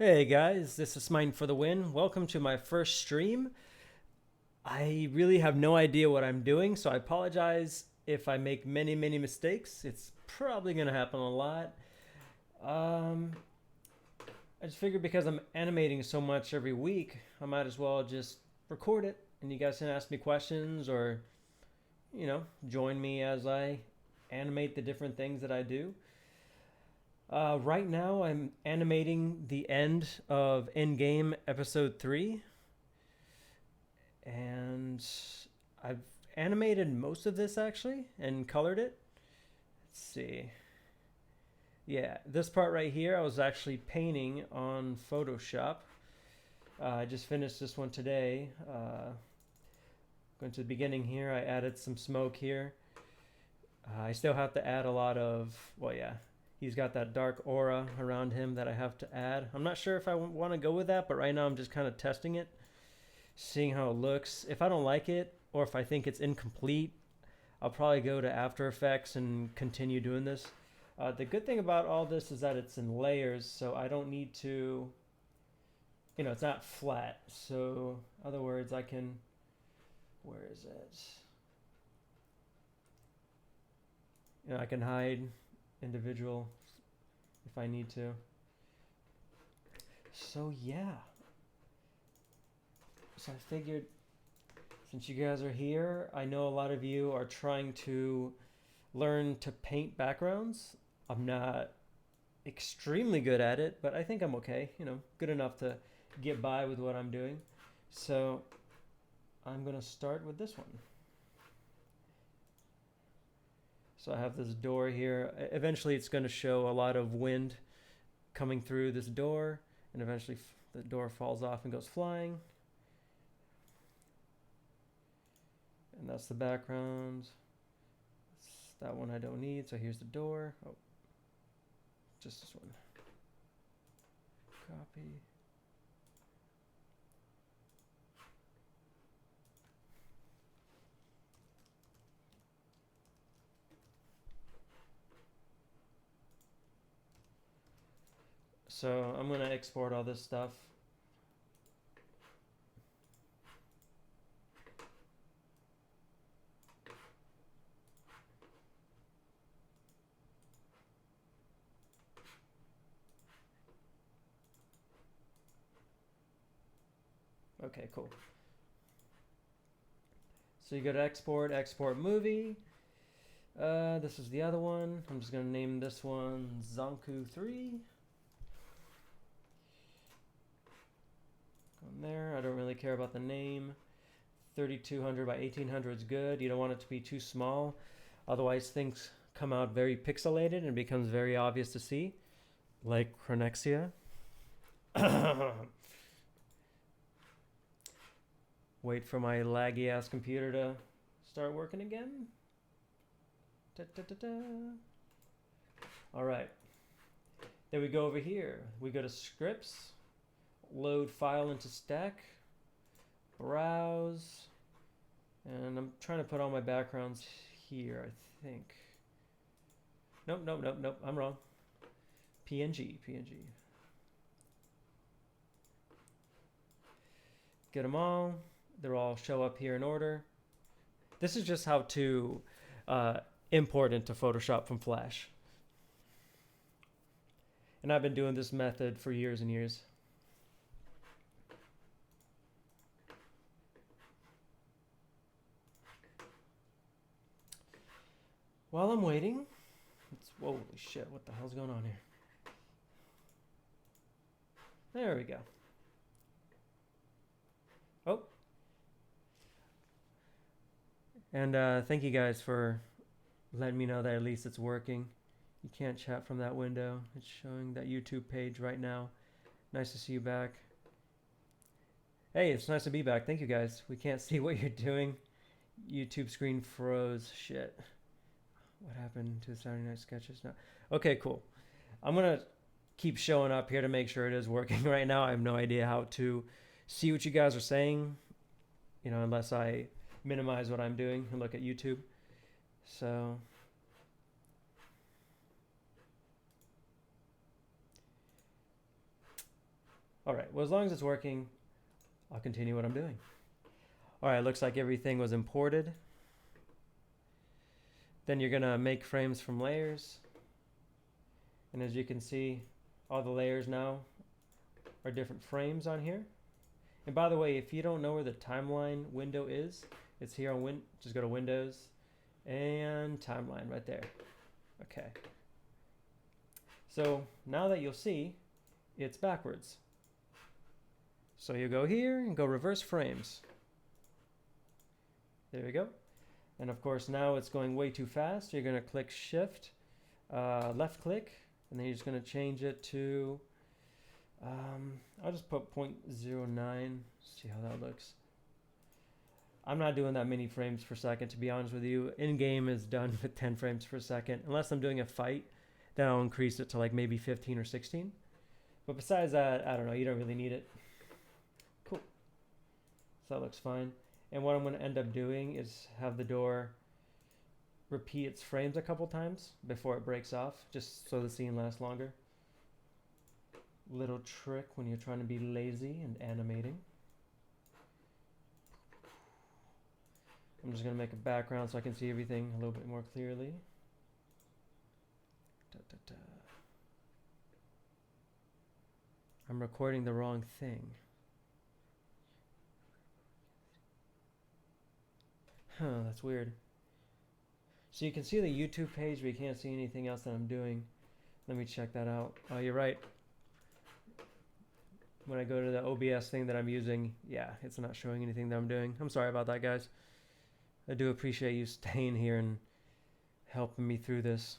Hey guys, this is Mine for the Win. Welcome to my first stream. I really have no idea what I'm doing, so I apologize if I make many mistakes. It's probably going to happen a lot. Um, I just figured because I'm animating so much every week, I might as well just record it and you guys can ask me questions or, join me as I animate the different things that I do. Right now, I'm animating the end of Endgame Episode 3, and I've animated most of this actually and colored it. Let's see. Yeah, this part right here, I was actually painting on Photoshop. I just finished this one today. Going to the beginning here, I added some smoke here. I still have to add a lot of, well, yeah, he's got that dark aura around him that I have to add. I'm not sure if I want to go with that, but right now I'm just kind of testing it, seeing how it looks. If I don't like it or if I think it's incomplete, I'll probably go to After Effects and continue doing this. The good thing about all this is that it's in layers, so I don't need to, it's not flat. So, in other words, I can, where is it? I can hide individual if I need to. So, yeah. So I figured since you guys are here, I know a lot of you are trying to learn to paint backgrounds. I'm not extremely good at it, but I think I'm okay, good enough to get by with what I'm doing. So I'm going to start with this one. So I have this door here. Eventually it's going to show a lot of wind coming through this door, and eventually the door falls off and goes flying. And that's the background. That one I don't need, so here's the door. Oh, just this one. Copy. So I'm going to export all this stuff. Okay, cool. So you go to export, export movie. This is the other one. I'm just going to name this one Zonku 3. On there. I don't really care about the name. 3200 by 1800 is good. You don't want it to be too small. Otherwise, things come out very pixelated and becomes very obvious to see. Like Chronexia. Wait for my laggy ass computer to start working again. All right. Then we go over here. We go to scripts, load file into stack, browse, and I'm trying to put all my backgrounds here, I think. Nope. I'm wrong. PNG. Get them all. They'll all show up here in order. This is just how to import into Photoshop from Flash. And I've been doing this method for years and years. While I'm waiting, holy shit, what the hell's going on here? There we go. Oh. And thank you guys for letting me know that at least it's working. You can't chat from that window. It's showing that YouTube page right now. Nice to see you back. Hey, it's nice to be back. Thank you guys. We can't see what you're doing. YouTube screen froze. Shit. What happened to the Saturday Night Sketches? No. Okay, cool. I'm going to keep showing up here to make sure it is working. Right now, I have no idea how to see what you guys are saying, unless I minimize what I'm doing and look at YouTube. So All right, well, as long as it's working, I'll continue what I'm doing. All right, looks like everything was imported. Then you're gonna make frames from layers. And as you can see, all the layers now are different frames on here. And by the way, if you don't know where the timeline window is, it's here on just go to Windows and timeline right there. Okay. So now that you'll see, it's backwards. So you go here and go reverse frames. There we go. And of course now it's going way too fast. You're gonna click Shift, left click, and then you're just gonna change it to, I'll just put 0.09, see how that looks. I'm not doing that many frames per second, to be honest with you. In-game is done with 10 frames per second. Unless I'm doing a fight, then I'll increase it to like maybe 15 or 16. But besides that, I don't know, you don't really need it. Cool. So that looks fine. And what I'm going to end up doing is have the door repeat its frames a couple times before it breaks off, just so the scene lasts longer. Little trick when you're trying to be lazy and animating. I'm just going to make a background so I can see everything a little bit more clearly. I'm recording the wrong thing. Huh, that's weird. So you can see the YouTube page, but you can't see anything else that I'm doing. Let me check that out. Oh, you're right. When I go to the OBS thing that I'm using, yeah, it's not showing anything that I'm doing. I'm sorry about that, guys. I do appreciate you staying here and helping me through this.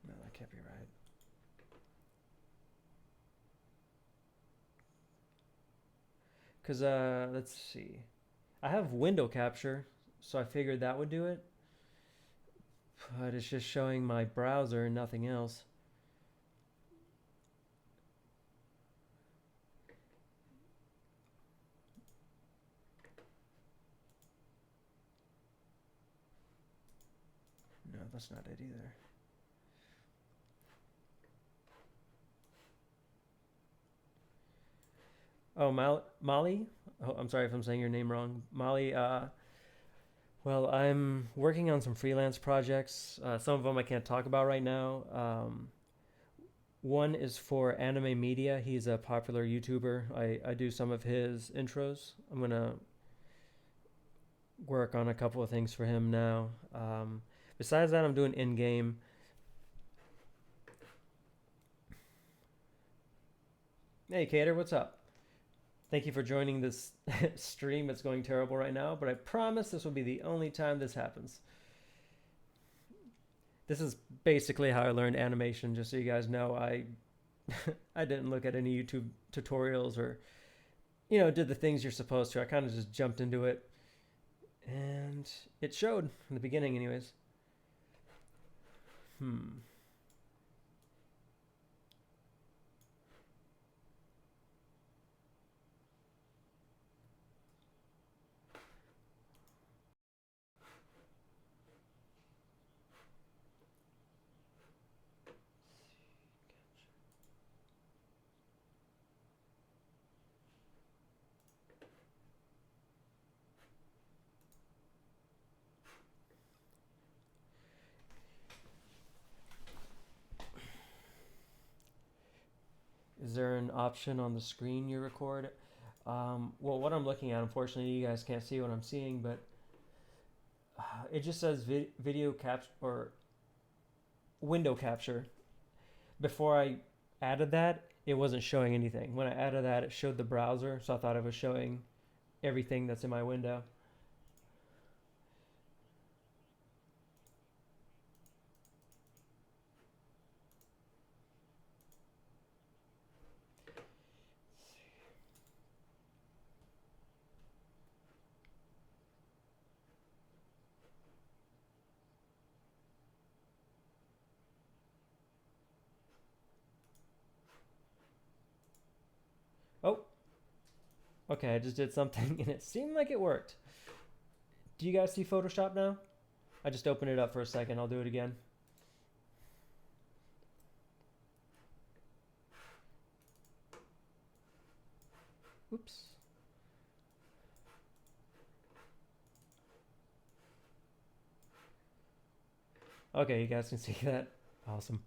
No, that can't be right. Because, let's see. I have window capture, so I figured that would do it. But it's just showing my browser and nothing else. No, that's not it either. Oh, Molly? Oh, I'm sorry if I'm saying your name wrong. Molly, well, I'm working on some freelance projects. Some of them I can't talk about right now. One is for Anime Media. He's a popular YouTuber. I do some of his intros. I'm going to work on a couple of things for him now. Besides that, I'm doing in-game. Hey, Cater, what's up? Thank you for joining this stream. It's going terrible right now, but I promise this will be the only time this happens. This is basically how I learned animation, just so you guys know. I I didn't look at any YouTube tutorials or, did the things you're supposed to. I kind of just jumped into it, and it showed in the beginning anyways. Is there an option on the screen you record? Well, what I'm looking at, unfortunately, you guys can't see what I'm seeing, but it just says video capture or window capture. Before I added that, it wasn't showing anything. When I added that, it showed the browser, so I thought it was showing everything that's in my window. Oh, okay, I just did something and it seemed like it worked. Do you guys see Photoshop now? I just opened it up for a second. I'll do it again. Oops. Okay, you guys can see that. Awesome.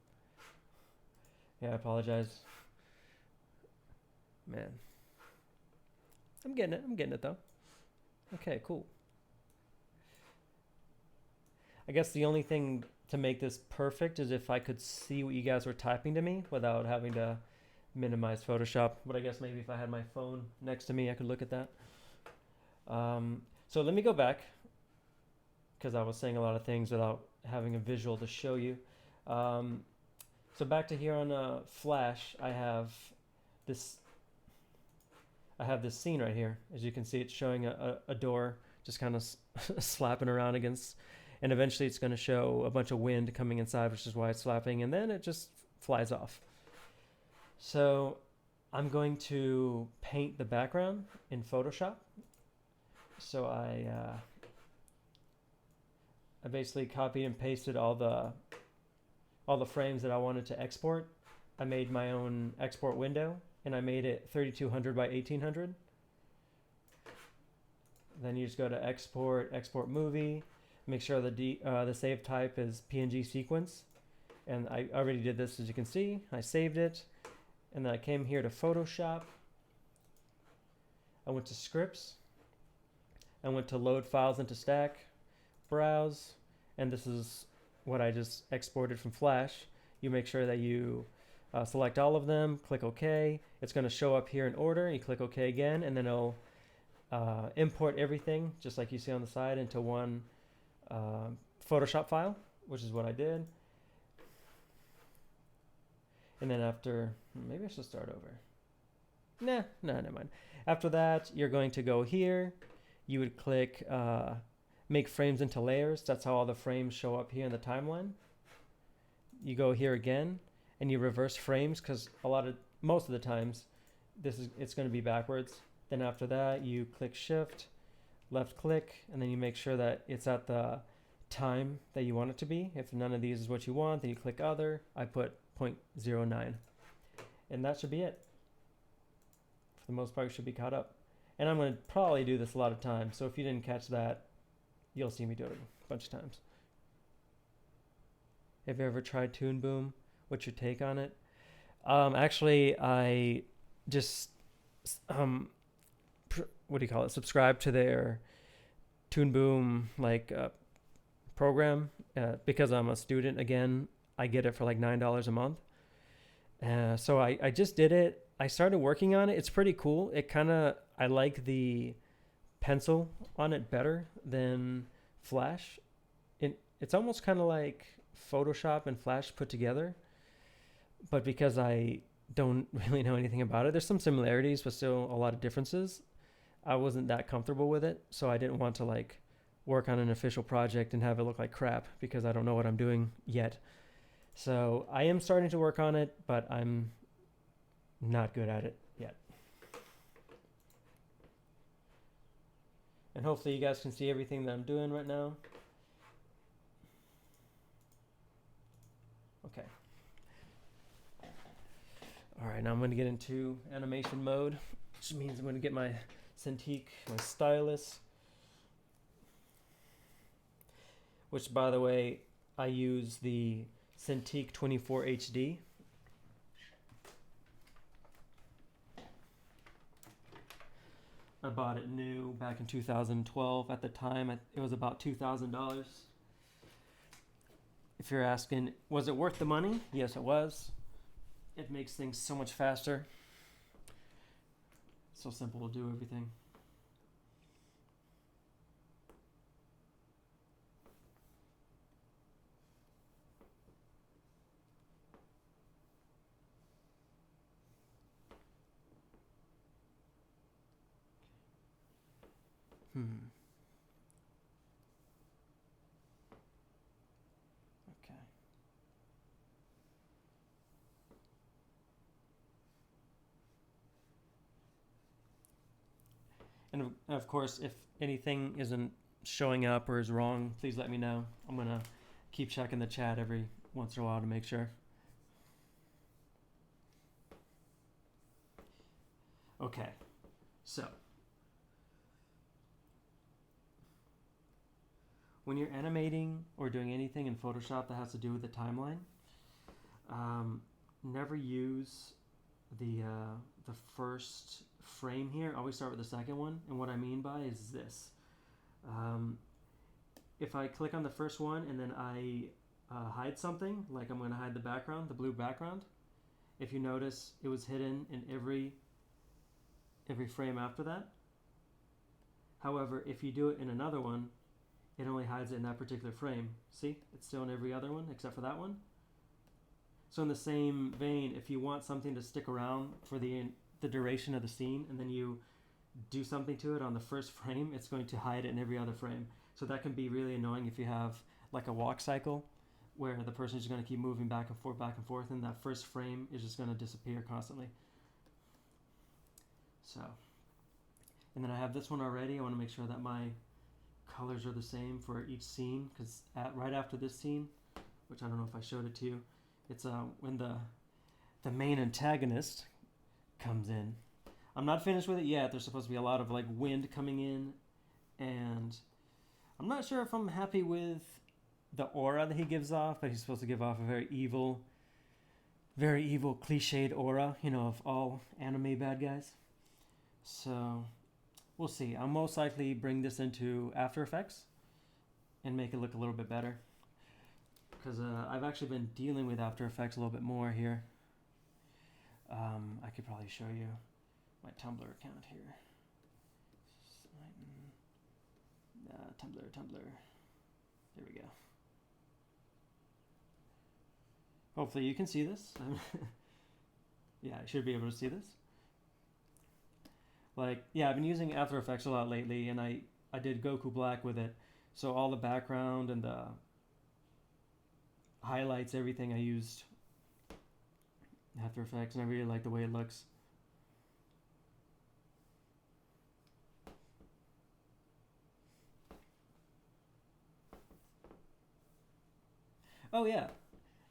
Yeah, I apologize. Man. I'm getting it. I'm getting it though. Okay, cool. I guess the only thing to make this perfect is if I could see what you guys were typing to me without having to minimize Photoshop. But I guess maybe if I had my phone next to me, I could look at that. So let me go back because I was saying a lot of things without having a visual to show you. So back to here on Flash, I have this scene right here. As you can see, it's showing a door just kind of slapping around against, and eventually it's going to show a bunch of wind coming inside, which is why it's flapping, and then it just flies off. So I'm going to paint the background in Photoshop. So I basically copied and pasted all the frames that I wanted to export. I made my own export window, and I made it 3200 by 1800. Then you just go to export movie, make sure the save type is PNG sequence, and I already did this, as you can see. I saved it, and then I came here to Photoshop. I went to scripts. I went to load files into stack, browse, and this is what I just exported from Flash. You make sure that you select all of them, click OK. It's going to show up here in order. You click OK again, and then it'll import everything, just like you see on the side, into one Photoshop file, which is what I did. And then after, maybe I should start over. Nah, never mind. After that, you're going to go here. You would click make frames into layers. That's how all the frames show up here in the timeline. You go here again, and you reverse frames because most of the times, it's going to be backwards. Then after that, you click Shift, left click, and then you make sure that it's at the time that you want it to be. If none of these is what you want, then you click Other. I put 0.09, and that should be it. For the most part, you should be caught up. And I'm going to probably do this a lot of times, so if you didn't catch that, you'll see me do it a bunch of times. Have you ever tried Toon Boom? What's your take on it? Actually, I just subscribe to their Toon Boom program because I'm a student. Again, I get it for like $9 a month. So I just did it. I started working on it. It's pretty cool. I like the pencil on it better than Flash. It's almost kind of like Photoshop and Flash put together. But because I don't really know anything about it, there's some similarities, but still a lot of differences. I wasn't that comfortable with it, so I didn't want to work on an official project and have it look like crap because I don't know what I'm doing yet. So I am starting to work on it, but I'm not good at it yet. And hopefully you guys can see everything that I'm doing right now. Okay. All right, now I'm going to get into animation mode, which means I'm going to get my Cintiq, my stylus, which, by the way, I use the Cintiq 24 HD. I bought it new back in 2012. At the time, it was about $2,000. If you're asking, was it worth the money? Yes, it was. It makes things so much faster. So simple to do everything. Okay. And of course, if anything isn't showing up or is wrong, please let me know. I'm going to keep checking the chat every once in a while to make sure. Okay, so when you're animating or doing anything in Photoshop that has to do with the timeline, never use the first frame here. Always start with the second one, and what I mean by is this. If I click on the first one and then I hide something, like I'm going to hide the background, the blue background, if you notice it was hidden in every frame after that. However, if you do it in another one, it only hides it in that particular frame. See? It's still in every other one except for that one. So in the same vein, if you want something to stick around for the duration of the scene and then you do something to it on the first frame, it's going to hide it in every other frame. So that can be really annoying if you have like a walk cycle where the person is going to keep moving back and forth, and that first frame is just going to disappear constantly. So, and then I have this one already. I want to make sure that my colors are the same for each scene, because right after this scene, which I don't know if I showed it to you, it's when the main antagonist comes in. I'm not finished with it yet. There's supposed to be a lot of like wind coming in, and I'm not sure if I'm happy with the aura that he gives off, but he's supposed to give off a very evil cliched aura, of all anime bad guys. So we'll see. I'll most likely bring this into After Effects and make it look a little bit better, because I've actually been dealing with After Effects a little bit more here. I could probably show you my Tumblr account here. Tumblr. There we go. Hopefully you can see this. Yeah, I should be able to see this. I've been using After Effects a lot lately, and I did Goku Black with it. So all the background and the highlights, everything, I used After Effects, and I really like the way it looks. Oh yeah,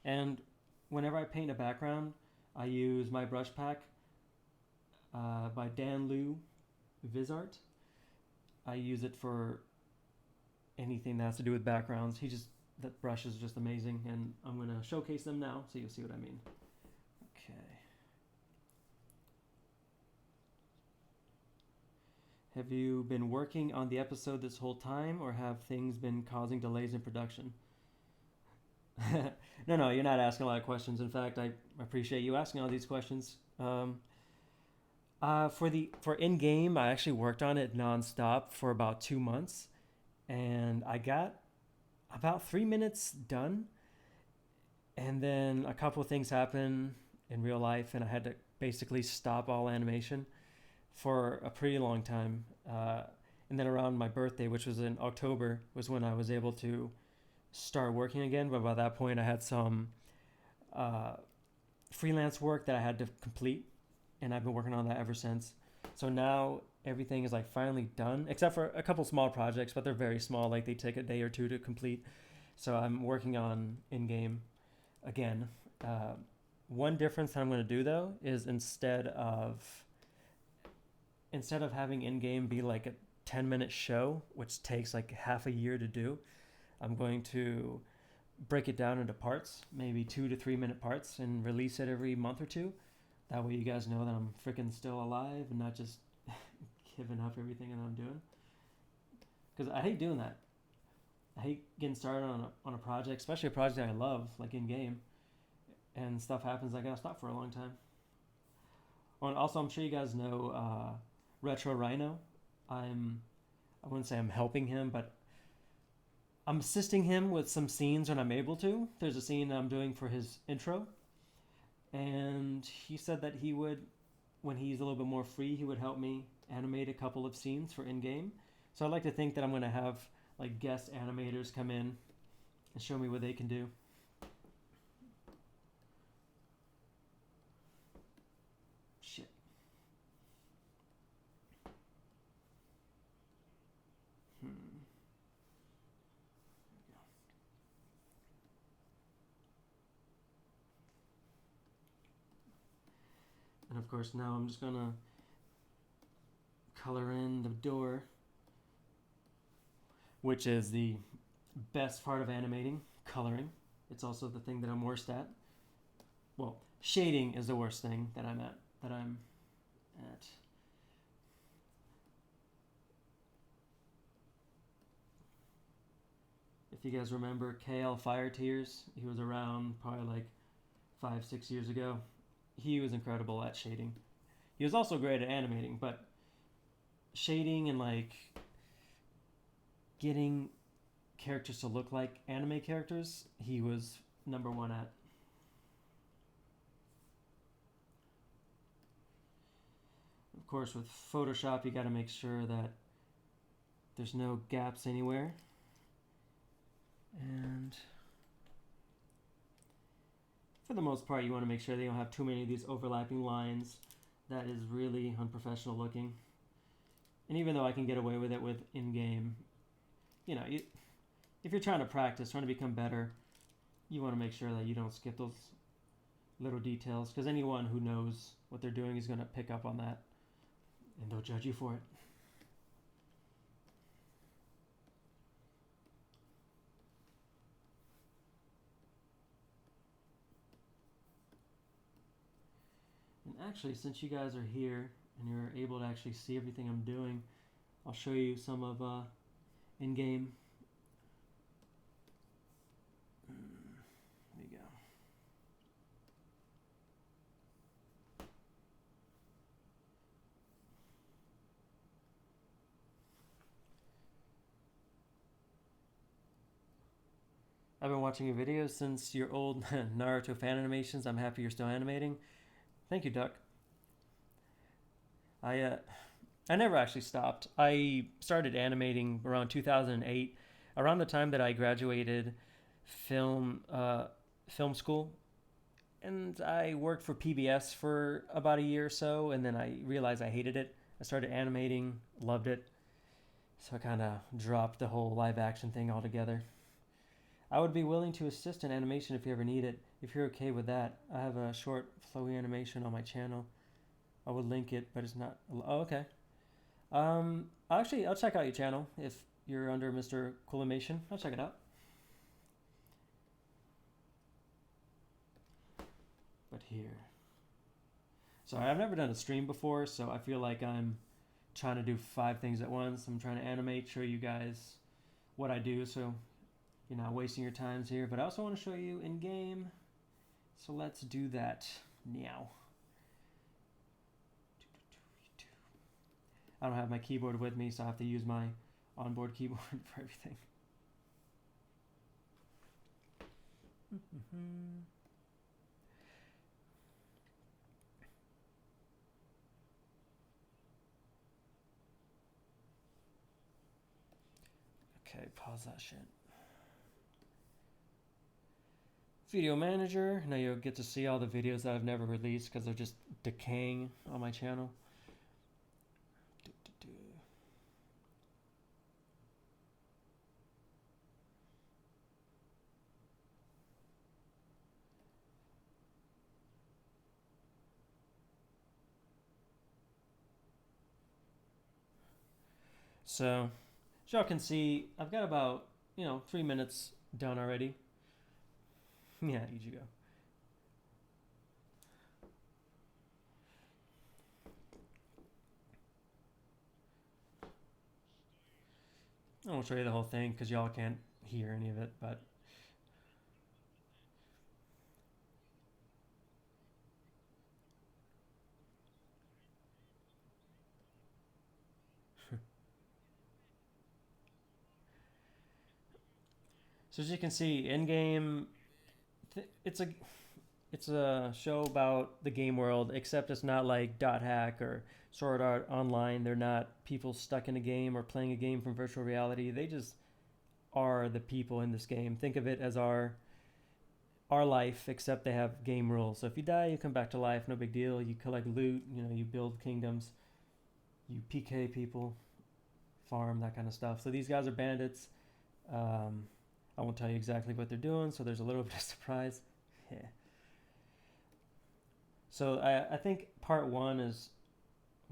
and whenever I paint a background, I use my brush pack by Dan Liu VisArt. I use it for anything that has to do with backgrounds. That brush is just amazing, and I'm going to showcase them now so you'll see what I mean. Okay. Have you been working on the episode this whole time, or have things been causing delays in production? No, you're not asking a lot of questions. In fact, I appreciate you asking all these questions. For in-game, I actually worked on it nonstop for about 2 months, and I got about 3 minutes done, and then a couple of things happened in real life, and I had to basically stop all animation for a pretty long time. And then around my birthday, which was in October, was when I was able to start working again. But by that point, I had some freelance work that I had to complete, and I've been working on that ever since. So now everything is finally done, except for a couple small projects, but they're very small. They take a day or two to complete. So I'm working on in-game again. One difference that I'm going to do though is instead of having in-game be like a 10-minute show, which takes half a year to do, I'm going to break it down into parts, maybe 2 to 3 minute parts, and release it every month or two. That way you guys know that I'm freaking still alive and not just giving up everything that I'm doing. Because I hate doing that. I hate getting started on a project, especially a project I love, like in-game, and stuff happens, I gotta stop for a long time. Oh, and also, I'm sure you guys know Retro Rhino. I wouldn't say I'm helping him, but I'm assisting him with some scenes when I'm able to. There's a scene I'm doing for his intro, and he said that he would, when he's a little bit more free, he would help me animate a couple of scenes for in-game. So I'd like to think that I'm going to have guest animators come in and show me what they can do. Shit. of course, now I'm just gonna color in the door, which is the best part of animating, coloring. It's also the thing that I'm worst at. Well, shading is the worst thing that I'm at. If you guys remember KL Fire Tears, he was around probably like 5-6 years ago. He was incredible at shading. He was also great at animating, but shading and like getting characters to look like anime characters, he was number one at. Of course, with Photoshop, you got to make sure that there's no gaps anywhere. And for the most part, you want to make sure they don't have too many of these overlapping lines. That is really unprofessional looking. And even though I can get away with it with in-game, you know, if you're trying to practice, trying to become better, you want to make sure that you don't skip those little details, because anyone who knows what they're doing is going to pick up on that, and they'll judge you for it. And actually, since you guys are here and you're able to actually see everything I'm doing, I'll show you some of in-game. There you go. I've been watching your videos since your old Naruto fan animations. I'm happy you're still animating. Thank you, Duck. I never actually stopped. I started animating around 2008, around the time that I graduated film school, and I worked for PBS for about a year or so, and then I realized I hated it. I started animating, loved it, so I kind of dropped the whole live action thing altogether. I would be willing to assist in animation if you ever need it. If you're okay with that, I have a short flowy animation on my channel. I would link it, but it's not. Oh, okay. Actually, I'll check out your channel if you're under Mr. Coolimation. I'll check it out. But here. Sorry, I've never done a stream before, so I feel like I'm trying to do 5 things at once. I'm trying to animate, show you guys what I do, so you're not wasting your times here. But I also want to show you in game, so let's do that now. I don't have my keyboard with me, so I have to use my onboard keyboard for everything. Okay, pause that shit. Video manager. Now you'll get to see all the videos that I've never released because they're just decaying on my channel. So, as y'all can see, I've got about, 3 minutes done already. Yeah, Ichigo. I won't show you the whole thing because y'all can't hear any of it, but so as you can see, in game, it's a show about the game world, except it's not like Dot Hack or Sword Art Online. They're not people stuck in a game or playing a game from virtual reality. They just are the people in this game. Think of it as our life, except they have game rules. So if you die, you come back to life. No big deal. You collect loot. You build kingdoms. You PK people, farm, that kind of stuff. So these guys are bandits. I won't tell you exactly what they're doing, so there's a little bit of surprise. Yeah. So I think part one is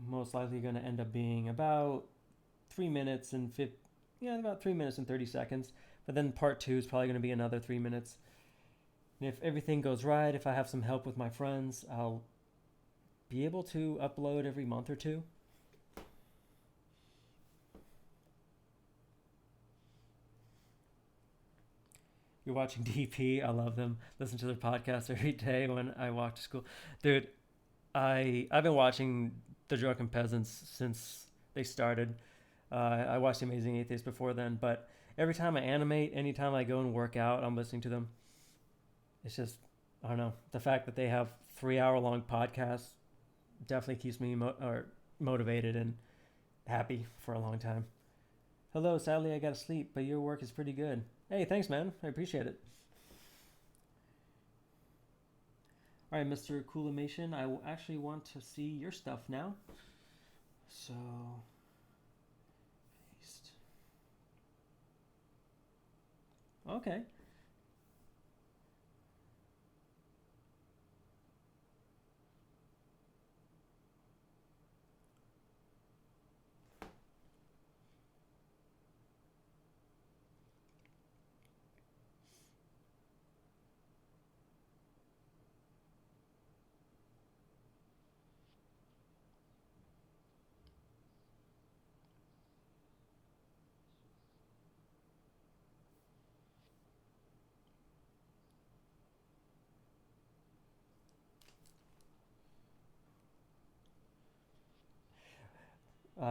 most likely going to end up being about 3 minutes and 50, yeah, about 3 minutes and 30 seconds. But then part two is probably going to be another 3 minutes. And if everything goes right, if I have some help with my friends, I'll be able to upload every month or two. You're watching DP. I love them. Listen to their podcast every day when I walk to school. Dude, I've been watching the Drunken Peasants since they started. I watched The Amazing Atheist before then, but every time I animate, anytime I go and work out, I'm listening to them. It's just, I don't know, the fact that they have 3 hour long podcasts definitely keeps me motivated and happy for a long time. Hello, sadly I gotta sleep, but your work is pretty good. Hey, thanks, man. I appreciate it. All right, Mr. Coolimation, I actually want to see your stuff now. So, paste. Okay.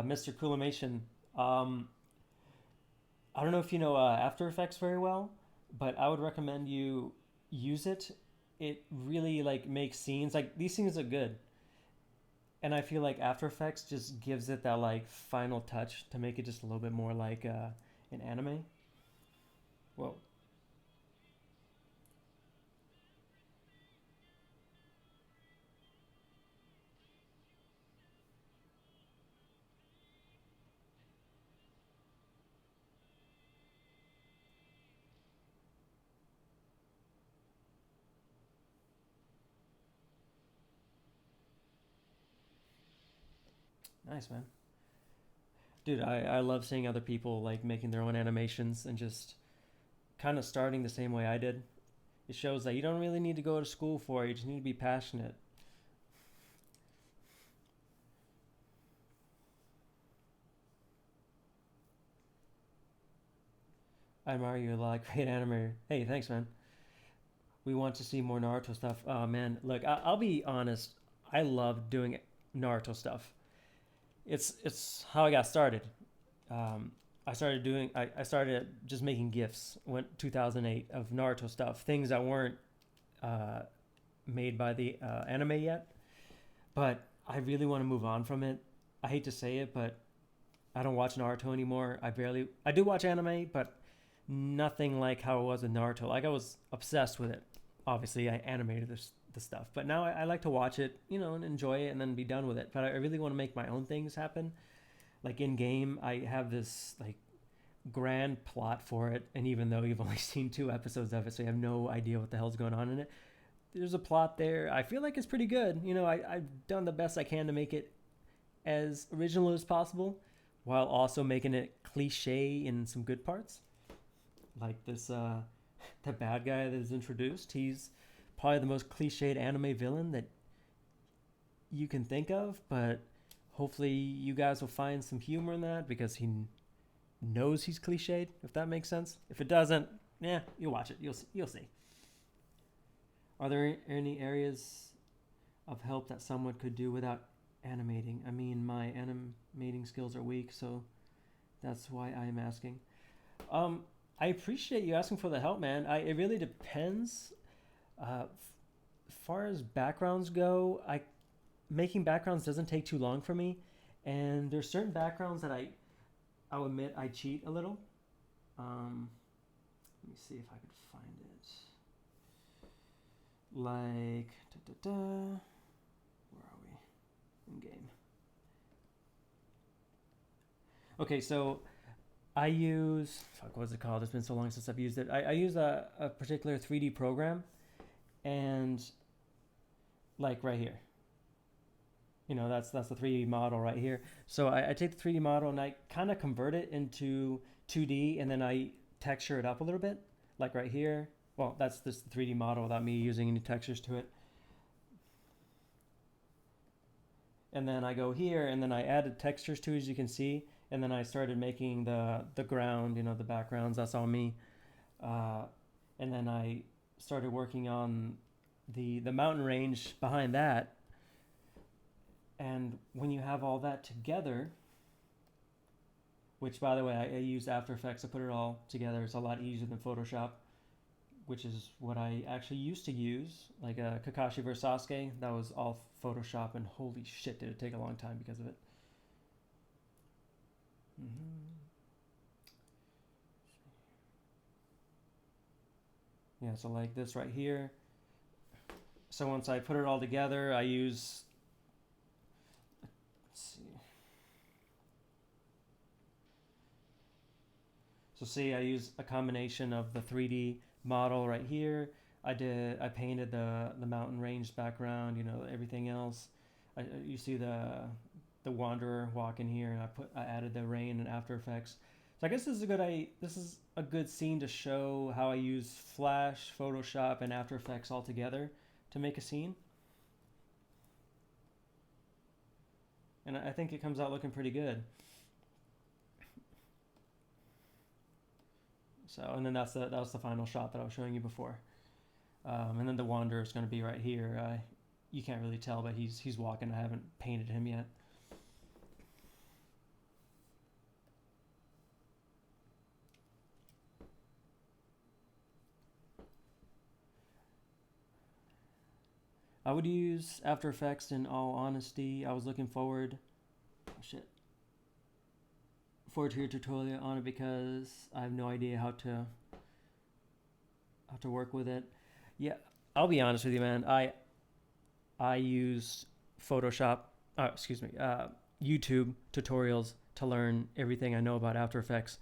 Mr. Coolimation, um, I don't know if you know After Effects very well, but I would recommend you use it. It really like makes scenes like these scenes look good, and I feel like After Effects just gives it that like final touch to make it just a little bit more like an anime. Whoa, nice man, dude. I love seeing other people like making their own animations and just kind of starting the same way I did. It shows that you don't really need to go to school for it. You just need to be passionate. I admire you a lot. Great animator. Hey, thanks, man. We want to see more Naruto stuff. Oh man, look, I'll be honest. I love doing Naruto stuff. It's how I got started. I started just making gifs. Went 2008 of Naruto stuff, things that weren't uh, made by the anime yet. But I really want to move on from it. I hate to say it, but I don't watch Naruto anymore. I do watch anime, but nothing like how it was with Naruto. Like I was obsessed with it. Obviously, I animated the stuff, but now I like to watch it, and enjoy it, and then be done with it. But I really want to make my own things happen. Like in game, I have this like grand plot for it, and even though you've only seen 2 episodes of it, so you have no idea what the hell's going on in it, there's a plot there. I feel like it's pretty good. I've done the best I can to make it as original as possible, while also making it cliche in some good parts. Like this, the bad guy that is introduced. He's probably the most cliched anime villain that you can think of, but hopefully you guys will find some humor in that because he knows he's cliched. If that makes sense. If it doesn't, yeah, you watch it. You'll see. Are there any areas of help that someone could do without animating? I mean, my animating skills are weak, so that's why I'm asking. Um, I appreciate you asking for the help, man. It really depends. Far as backgrounds go, I making backgrounds doesn't take too long for me, and there's certain backgrounds that I'll admit I cheat a little. Um, Let me see if I could find it. Like, where are we in game? Okay, so I use what's it called? It's been so long since I've used it. I use a particular 3D program, and like right here. You know, that's the 3D model right here. So I take the 3D model and I kind of convert it into 2D, and then I texture it up a little bit, like right here. Well, that's just the 3D model without me using any textures to it. And then I go here, and then I added textures to it, as you can see, and then I started making the ground, you know, the backgrounds. That's all me. And then I started working on the mountain range behind that. And when you have all that together, which by the way, I use After Effects to put it all together. It's a lot easier than Photoshop, which is what I actually used to use. Like Kakashi vs. Sasuke, that was all Photoshop, and holy shit, did it take a long time because of it. Yeah, so like this right here. So once I put it all together, I use, let's see. So see, I use a combination of the 3D model right here. I painted the mountain range background, you know, everything else. You see the wanderer walking here, and I added the rain and After Effects. So I guess this is a good scene to show how I use Flash, Photoshop, and After Effects all together to make a scene. And I think it comes out looking pretty good. So, and then that was the final shot that I was showing you before. And then the wanderer is going to be right here. You can't really tell, but he's walking. I haven't painted him yet. I would use After Effects in all honesty. I was looking forward to your tutorial on it because I have no idea how to work with it. Yeah, I'll be honest with you, man. I use Photoshop, YouTube tutorials to learn everything I know about After Effects.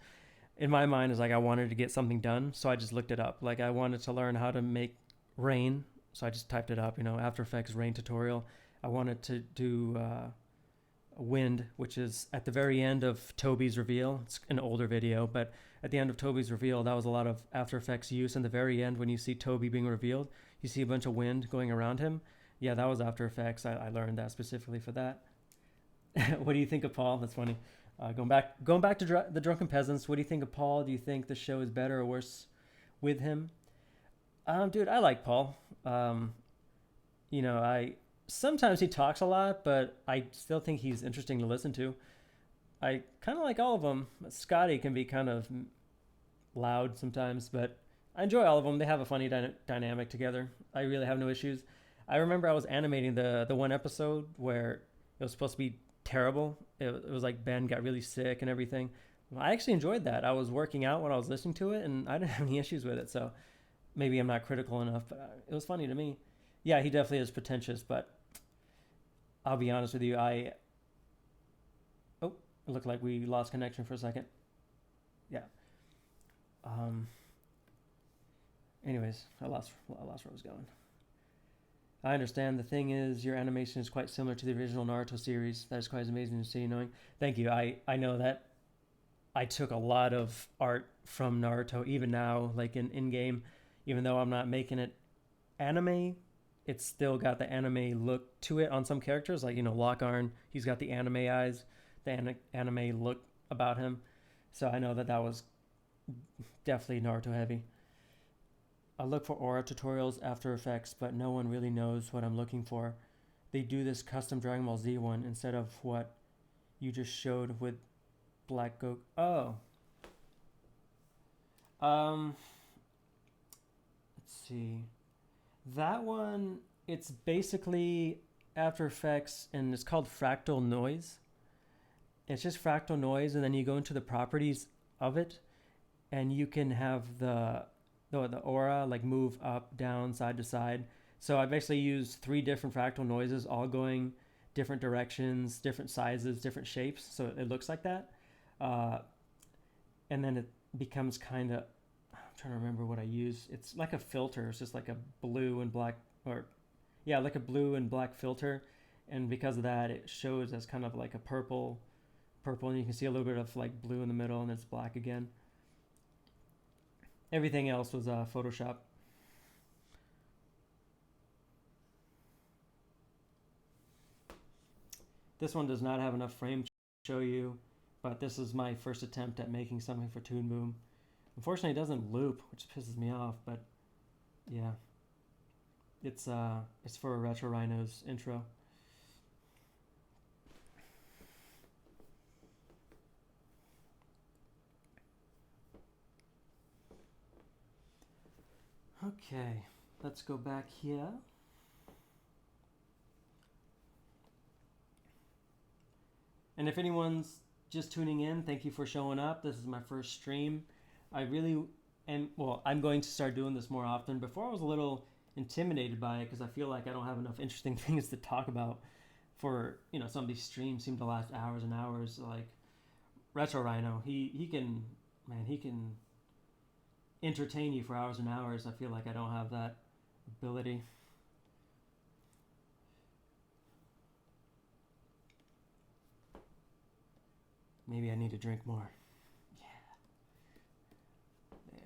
In my mind, is like I wanted to get something done, so I just looked it up. Like I wanted to learn how to make rain, so I just typed it up. You know, After Effects rain tutorial. I wanted to do wind, which is at the very end of Toby's reveal. It's an older video, but at the end of Toby's reveal, that was a lot of After Effects use. In the very end, when you see Toby being revealed, you see a bunch of wind going around him. Yeah, that was After Effects. I learned that specifically for that. What do you think of Paul? That's funny. Going back to the Drunken Peasants. What do you think of Paul? Do you think the show is better or worse with him? Dude, I like Paul. You know, sometimes he talks a lot, but I still think he's interesting to listen to. I kind of like all of them. Scotty can be kind of loud sometimes, but I enjoy all of them. They have a funny dynamic together. I really have no issues. I remember I was animating the one episode where it was supposed to be terrible. It was like Ben got really sick and everything. I actually enjoyed that. I was working out when I was listening to it, and I didn't have any issues with it. So maybe I'm not critical enough, but it was funny to me. Yeah, he definitely is pretentious, but I'll be honest with you. It looked like we lost connection for a second. Yeah. Anyways, I lost where I was going. I understand. The thing is, your animation is quite similar to the original Naruto series. That is quite amazing to see. Knowing. Thank you. I know that I took a lot of art from Naruto, even now, like in game. Even though I'm not making it anime, it's still got the anime look to it on some characters. Like, you know, Lockhart, he's got the anime eyes, the anime look about him. So I know that was definitely Naruto heavy. I look for aura tutorials, After Effects, but no one really knows what I'm looking for. They do this custom Dragon Ball Z one instead of what you just showed with Black Goku. Oh. Let's see. That one, it's basically After Effects, and it's called fractal noise. It's just fractal noise, and then you go into the properties of it, and you can have the aura like move up, down, side to side. So I basically used 3 different fractal noises, all going different directions, different sizes, different shapes. So it looks like that. And then it becomes kind of, I'm trying to remember what I use. It's like a filter. It's just like a blue and black, or yeah, like a blue and black filter, and because of that, it shows as kind of like a purple, and you can see a little bit of like blue in the middle, and it's black again. Everything else was Photoshop. This one does not have enough frame to show you, but this is my first attempt at making something for Toon Boom. Unfortunately, it doesn't loop, which pisses me off, but yeah. It's for Retro Rhino's intro. Okay, let's go back here. And if anyone's just tuning in, thank you for showing up. This is my first stream. I really am, well, I'm going to start doing this more often. Before I was a little intimidated by it because I feel like I don't have enough interesting things to talk about for, some of these streams seem to last hours and hours. Like Retro Rhino, he can entertain you for hours and hours. I feel like I don't have that ability. Maybe I need to drink more. Yeah. There.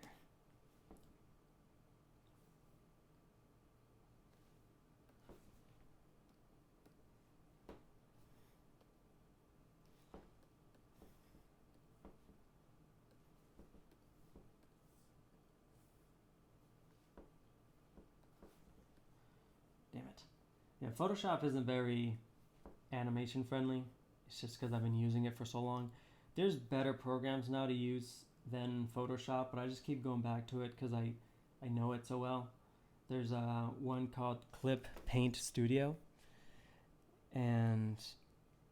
Damn it. Yeah, Photoshop isn't very animation friendly. It's just because I've been using it for so long. There's better programs now to use than Photoshop, but I just keep going back to it because I know it so well. There's one called Clip Paint Studio, and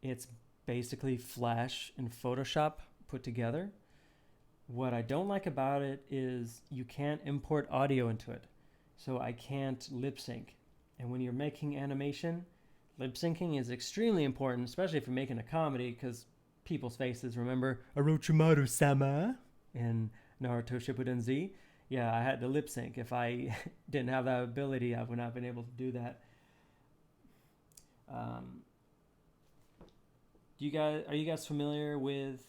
it's basically Flash and Photoshop put together. What I don't like about it is you can't import audio into it, so I can't lip sync. And when you're making animation, lip syncing is extremely important, especially if you're making a comedy, because people's faces remember Orochimaru-sama in Naruto Shippuden Z. Yeah, I had to lip sync. If I didn't have that ability, I would not have been able to do that. Are you guys familiar with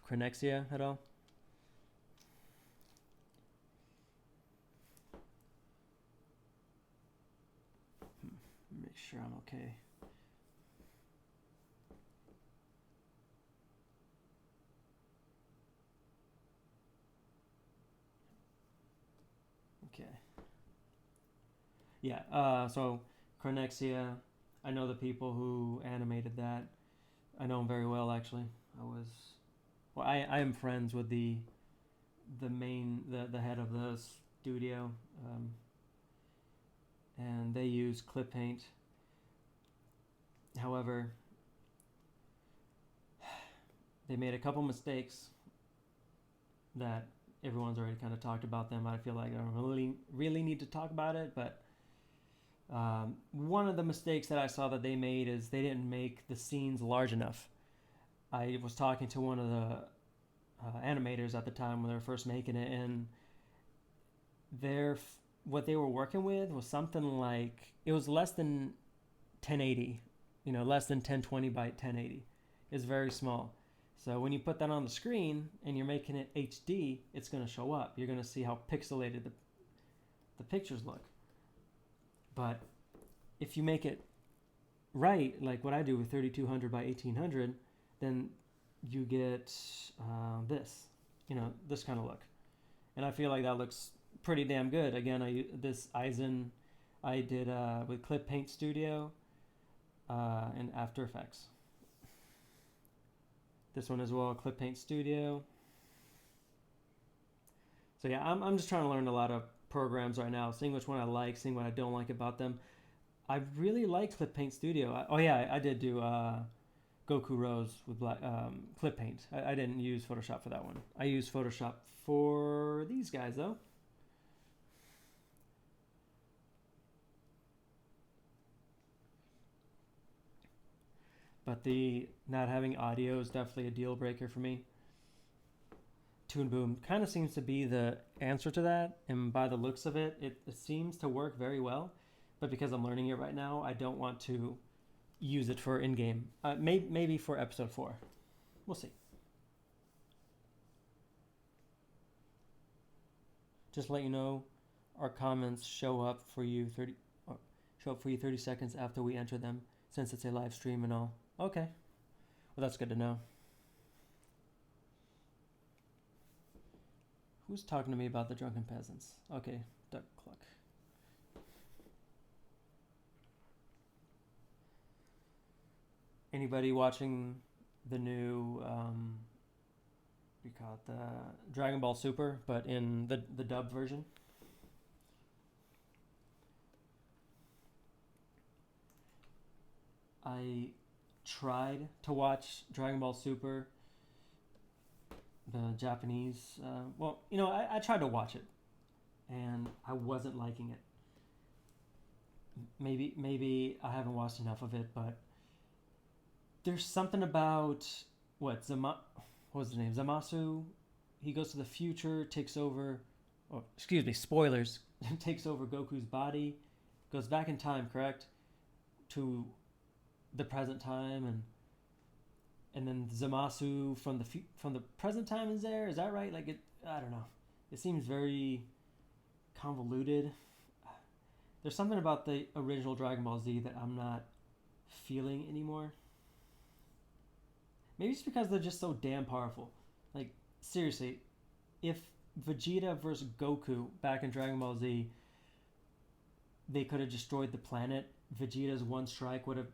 Cronexia at all? Make sure I'm okay. Okay. Yeah, so Cronexia, I know the people who animated that. I know them very well, actually. I am friends with the head of the studio, and they use clip paint. However, they made a couple mistakes that everyone's already kind of talked about them. I feel like I don't really need to talk about it, but one of the mistakes that I saw that they made is they didn't make the scenes large enough. I was talking to one of the animators at the time when they were first making it, and what they were working with was something like, it was less than 1080, less than 1020 by 1080. It's very small. So when you put that on the screen and you're making it HD, it's going to show up. You're going to see how pixelated the pictures look. But if you make it right, like what I do with 3200 by 1800, then you get this kind of look. And I feel like that looks pretty damn good. Again, this Eisen I did with Clip Paint Studio and After Effects. This one as well, Clip Paint Studio. So yeah, I'm just trying to learn a lot of programs right now, seeing which one I like, seeing what I don't like about them. I really like Clip Paint Studio. I did do Goku Rose with Clip Paint. I didn't use Photoshop for that one. I used Photoshop for these guys though. But the not having audio is definitely a deal breaker for me. Toon Boom kind of seems to be the answer to that, and by the looks of it, it seems to work very well. But because I'm learning it right now, I don't want to use it for in-game. Maybe for episode 4. We'll see. Just to let you know, our comments show up for you 30 seconds after we enter them, since it's a live stream and all. Okay. Well, that's good to know. Who's talking to me about the drunken peasants? Okay, Duck Cluck. Anybody watching the new, we call it the Dragon Ball Super, but in the dub version? I tried to watch Dragon Ball Super, the Japanese. I tried to watch it, and I wasn't liking it. Maybe I haven't watched enough of it, but there's something about what was his name? Zamasu. He goes to the future, takes over. Oh, excuse me, spoilers. Takes over Goku's body, goes back in time, correct? To the present time, and then Zamasu from the present time is there. Is that right? Like it, I don't know. It seems very convoluted. There's something about the original Dragon Ball Z that I'm not feeling anymore. Maybe it's because they're just so damn powerful. Like, seriously, if Vegeta versus Goku back in Dragon Ball Z, they could have destroyed the planet. Vegeta's one strike would have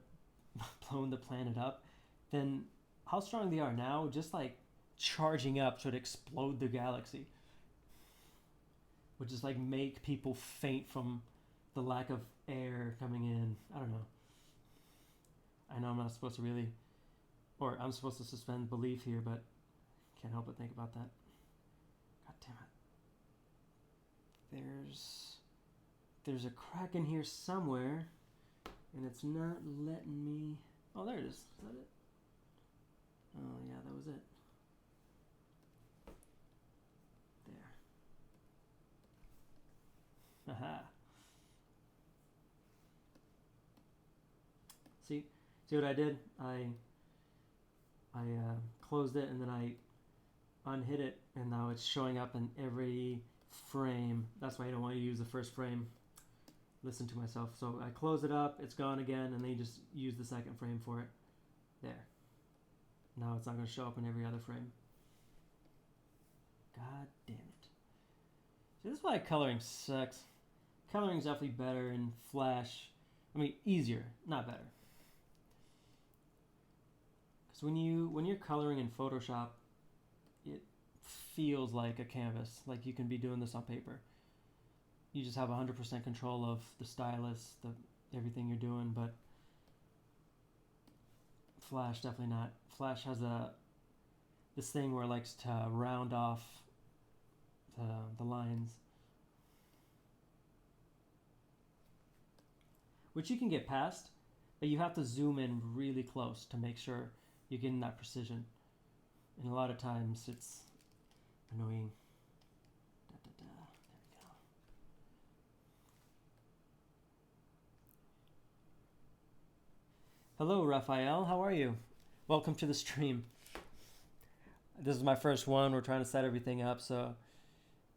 blown the planet up. Then how strong they are now, just like charging up should explode the galaxy. Would just like make people faint from the lack of air coming in. I don't know. I know I'm not supposed to really, or I'm supposed to suspend belief here, but can't help but think about that. God damn it. There's a crack in here somewhere, and it's not letting me. Oh, there it is. Is that it? Oh, yeah, that was it. There. Haha. See what I did? I closed it and then I unhid it, and now it's showing up in every frame. That's why I don't want to use the first frame. Listen to myself. So I close it up, it's gone again, and then you just use the second frame for it. There. Now it's not going to show up in every other frame. God damn it. See, this is why coloring sucks. Coloring is definitely better in Flash. I mean, easier, not better. Because when you're coloring in Photoshop, it feels like a canvas, like you can be doing this on paper. You just have 100% control of the stylus, everything you're doing, but Flash definitely not. Flash has this thing where it likes to round off the lines, which you can get past, but you have to zoom in really close to make sure you're getting that precision. And a lot of times it's annoying. There we go. Hello, Raphael. How are you? Welcome to the stream. This is my first one. We're trying to set everything up, so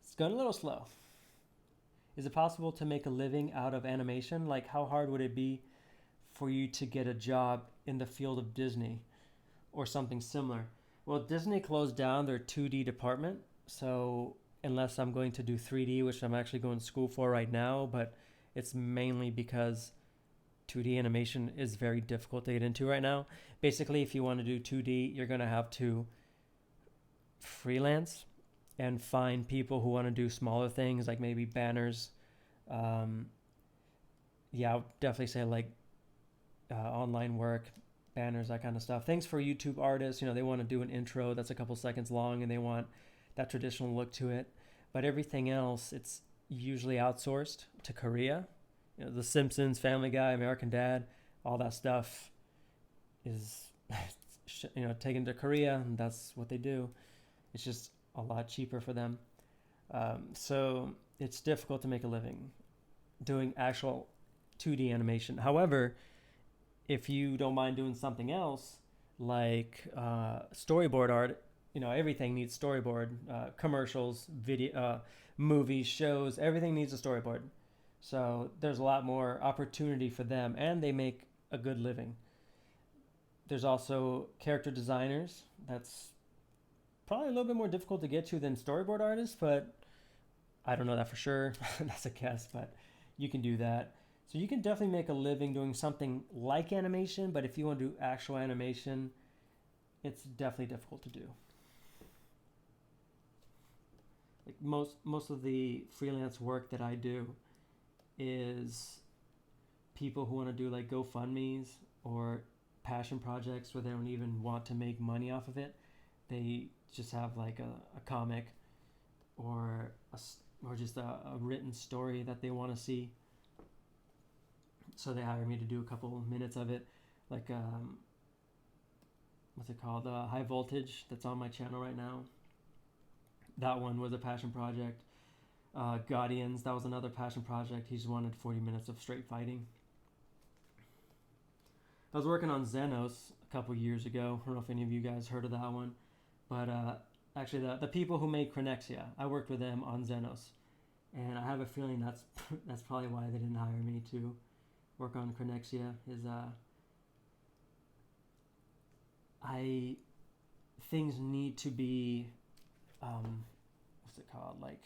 it's going a little slow. Is it possible to make a living out of animation? Like, how hard would it be for you to get a job in the field of Disney or something similar? Well, Disney closed down their 2D department, so unless I'm going to do 3D, which I'm actually going to school for right now, but it's mainly because 2D animation is very difficult to get into right now. Basically, if you want to do 2D, you're going to have to freelance and find people who want to do smaller things, like maybe banners. Yeah, I would definitely say like online work, banners, that kind of stuff. Things for YouTube artists, they want to do an intro that's a couple seconds long and they want that traditional look to it. But everything else, it's usually outsourced to Korea. The Simpsons, Family Guy, American Dad, all that stuff is taken to Korea, and that's what they do. It's just a lot cheaper for them. So it's difficult to make a living doing actual 2D animation. However, if you don't mind doing something else like storyboard art, everything needs storyboard. Commercials, video, movies, shows, everything needs a storyboard. So there's a lot more opportunity for them, and they make a good living. There's also character designers. That's probably a little bit more difficult to get to than storyboard artists, but I don't know that for sure. That's a guess, but you can do that. So you can definitely make a living doing something like animation, but if you want to do actual animation, it's definitely difficult to do. Like most of the freelance work that I do is people who want to do like GoFundMe's or passion projects where they don't even want to make money off of it. They just have like a comic or just a written story that they want to see. So they hire me to do a couple minutes of it, like what's it called? High Voltage, that's on my channel right now. That one was a passion project. Guardians, that was another passion project. He just wanted 40 minutes of straight fighting. I was working on Xenos a couple years ago. I don't know if any of you guys heard of that one, but actually the people who made Chronexia, I worked with them on Xenos, and I have a feeling that's probably why they didn't hire me to work on Chronexia. Things need to be what's it called, like,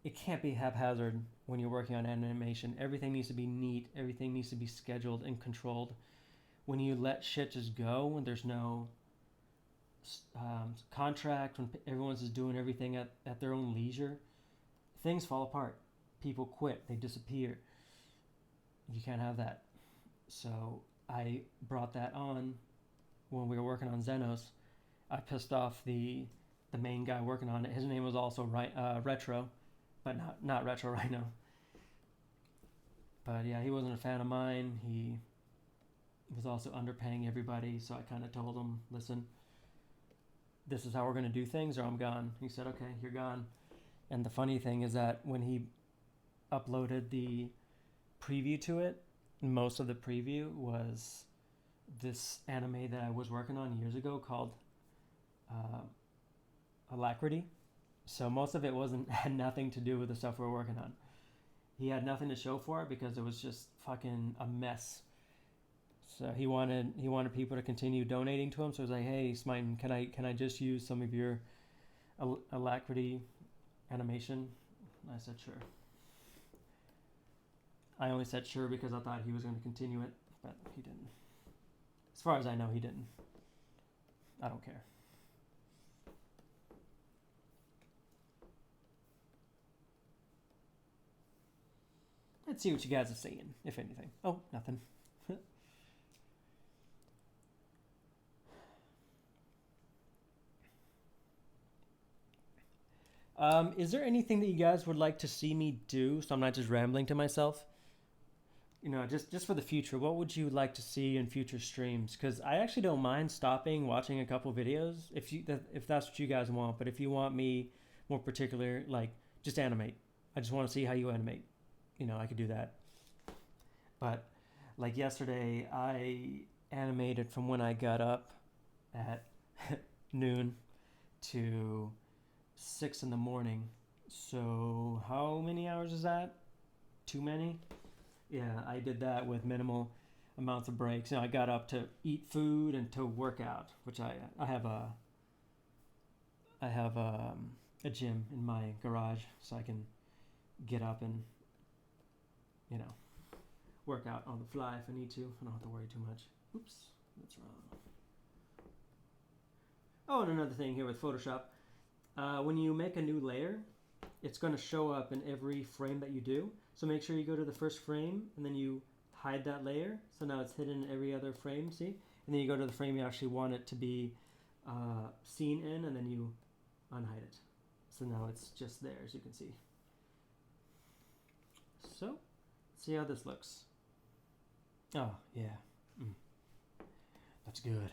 it can't be haphazard when you're working on animation. Everything needs to be neat. Everything needs to be scheduled and controlled. When you let shit just go, when there's no contract, when everyone's just doing everything at their own leisure, things fall apart. People quit. They disappear. You can't have that. So I brought that on when we were working on Xenos. I pissed off the main guy working on it. His name was also Retro, but not Retro Rhino. But yeah, he wasn't a fan of mine. He was also underpaying everybody, so I kind of told him, listen, this is how we're going to do things or I'm gone. He said, okay, you're gone. And the funny thing is that when he uploaded the preview to it, most of the preview was this anime that I was working on years ago called Alacrity. So most of it had nothing to do with the stuff we were working on. He had nothing to show for it because it was just fucking a mess. So he wanted people to continue donating to him. So he was like, hey, Smiten, can I just use some of your Alacrity animation? I said sure. I only said sure because I thought he was going to continue it, but he didn't. As far as I know, he didn't. I don't care. Let's see what you guys are saying, if anything. Oh, nothing. Is there anything that you guys would like to see me do, so I'm not just rambling to myself? Just for the future, what would you like to see in future streams? Because I actually don't mind stopping, watching a couple videos, if that's what you guys want. But if you want me more particular, like, just animate. I just want to see how you animate. I could do that. But, like yesterday, I animated from when I got up at noon to 6 in the morning. So how many hours is that? Too many? Yeah, I did that with minimal amounts of breaks. I got up to eat food and to work out, which I have a gym in my garage, so I can get up and work out on the fly if I need to. I don't have to worry too much. Oops, that's wrong. Oh, and another thing here with Photoshop. When you make a new layer, it's going to show up in every frame that you do. So make sure you go to the first frame and then you hide that layer. So now it's hidden in every other frame, see? And then you go to the frame you actually want it to be seen in, and then you unhide it. So now it's just there, as you can see. So, let's see how this looks. Oh, yeah. That's good.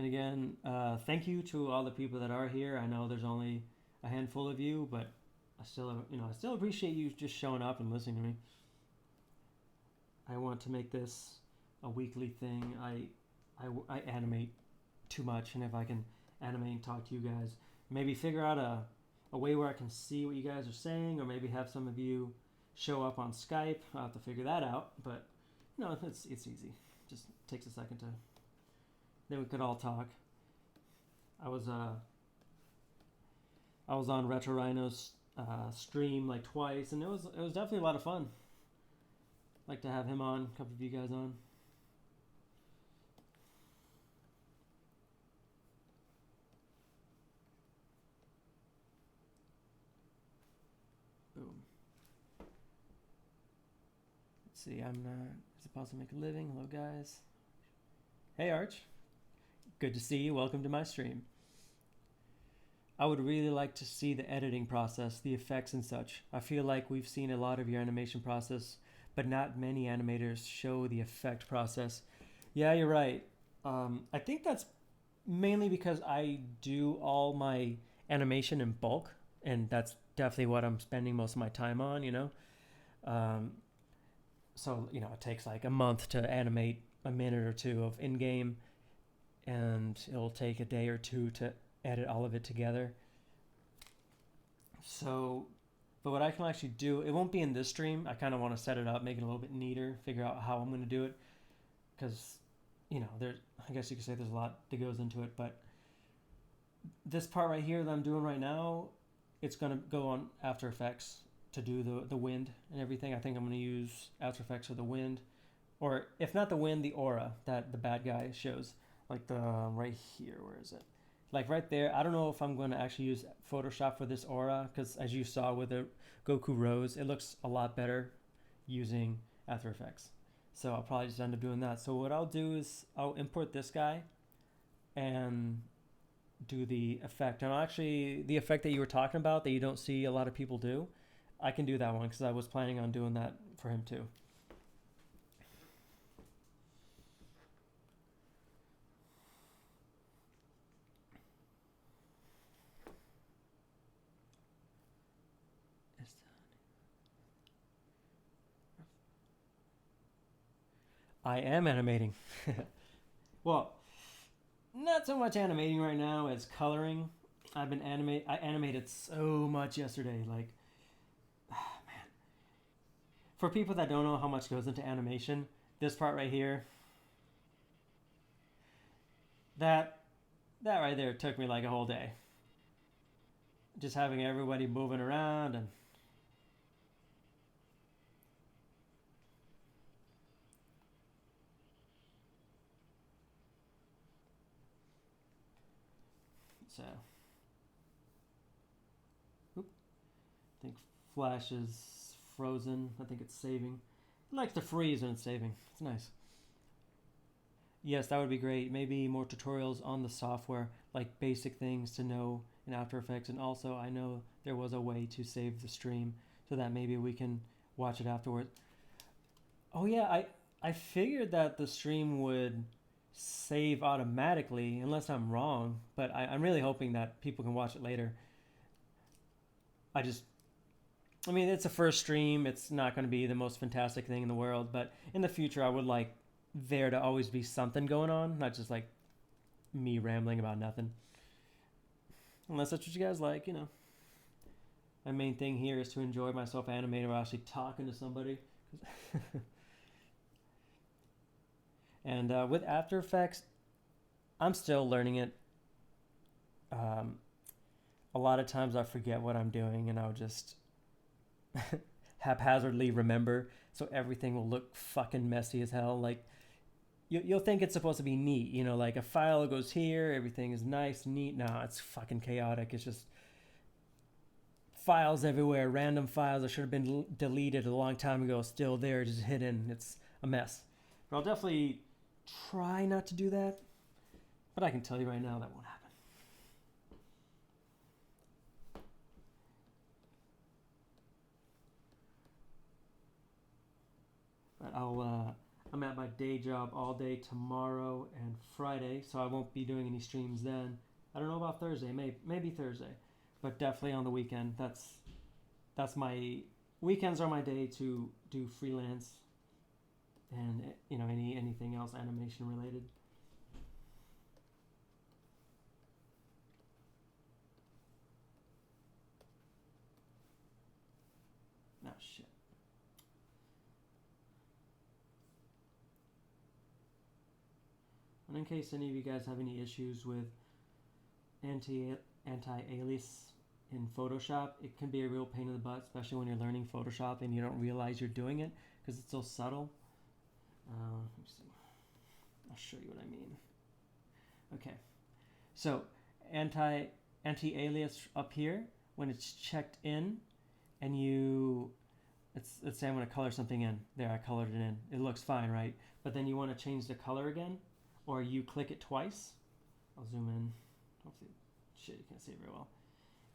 And again, thank you to all the people that are here. I know there's only a handful of you, but I still appreciate you just showing up and listening to me. I want to make this a weekly thing. I animate too much, and if I can animate and talk to you guys, maybe figure out a way where I can see what you guys are saying, or maybe have some of you show up on Skype. I'll have to figure that out, but it's easy. Just takes a second to. Then we could all talk. I was on Retro Rhino's stream like twice, and it was definitely a lot of fun. Like to have him on, a couple of you guys on. Boom. Let's see, is it possible to make a living? Hello, guys. Hey, Arch. Good to see you. Welcome to my stream. I would really like to see the editing process, the effects and such. I feel like we've seen a lot of your animation process, but not many animators show the effect process. Yeah, you're right. I think that's mainly because I do all my animation in bulk, and that's definitely what I'm spending most of my time on, So, it takes like a month to animate a minute or two of in-game, and it'll take a day or two to edit all of it together. So, but what I can actually do, it won't be in this stream. I kind of want to set it up, make it a little bit neater, figure out how I'm going to do it, because, I guess you could say there's a lot that goes into it, but this part right here that I'm doing right now, it's going to go on After Effects to do the wind and everything. I think I'm going to use After Effects for the wind, or if not the wind, the aura that the bad guy shows. Like the right here, where is it? Like right there. I don't know if I'm going to actually use Photoshop for this aura, because as you saw with the Goku Rose, it looks a lot better using After Effects. So I'll probably just end up doing that. So what I'll do is I'll import this guy and do the effect. And actually, the effect that you were talking about that you don't see a lot of people do, I can do that one because I was planning on doing that for him too. I am animating. Well, not so much animating right now as coloring. I animated so much yesterday. Like, man. For people that don't know how much goes into animation, this part right here, that right there took me like a whole day. Just having everybody moving around and so. Oop. I think Flash is frozen. I think it's saving. It likes to freeze when it's saving. It's nice. Yes, that would be great. Maybe more tutorials on the software, like basic things to know in After Effects. And also, I know there was a way to save the stream so that maybe we can watch it afterwards. Oh yeah, I figured that the stream would save automatically, unless I'm wrong. But I'm really hoping that people can watch it later. I mean, it's a first stream. It's not going to be the most fantastic thing in the world. But in the future, I would like there to always be something going on, not just like me rambling about nothing. Unless that's what you guys like, My main thing here is to enjoy myself animating or actually talking to somebody. And with After Effects, I'm still learning it. A lot of times I forget what I'm doing and I'll just haphazardly remember, so everything will look fucking messy as hell. Like, you'll think it's supposed to be neat, like a file goes here, everything is nice, neat. No, it's fucking chaotic. It's just files everywhere, random files that should have been deleted a long time ago, still there, just hidden. It's a mess. But I'll definitely try not to do that. But I can tell you right now that won't happen. But I'm at my day job all day tomorrow and Friday, so I won't be doing any streams then. I don't know about Thursday, maybe Thursday, but definitely on the weekend. That's my weekends are my day to do freelance and anything else animation related. Oh shit. And in case any of you guys have any issues with anti-alias in Photoshop, it can be a real pain in the butt, especially when you're learning Photoshop and you don't realize you're doing it because it's so subtle. Let me see. I'll show you what I mean. Okay, so anti-alias up here, when it's checked in, and let's say I'm going to color something in. There, I colored it in. It looks fine, right? But then you want to change the color again, or you click it twice. I'll zoom in. Hopefully, shit, you can't see it very well.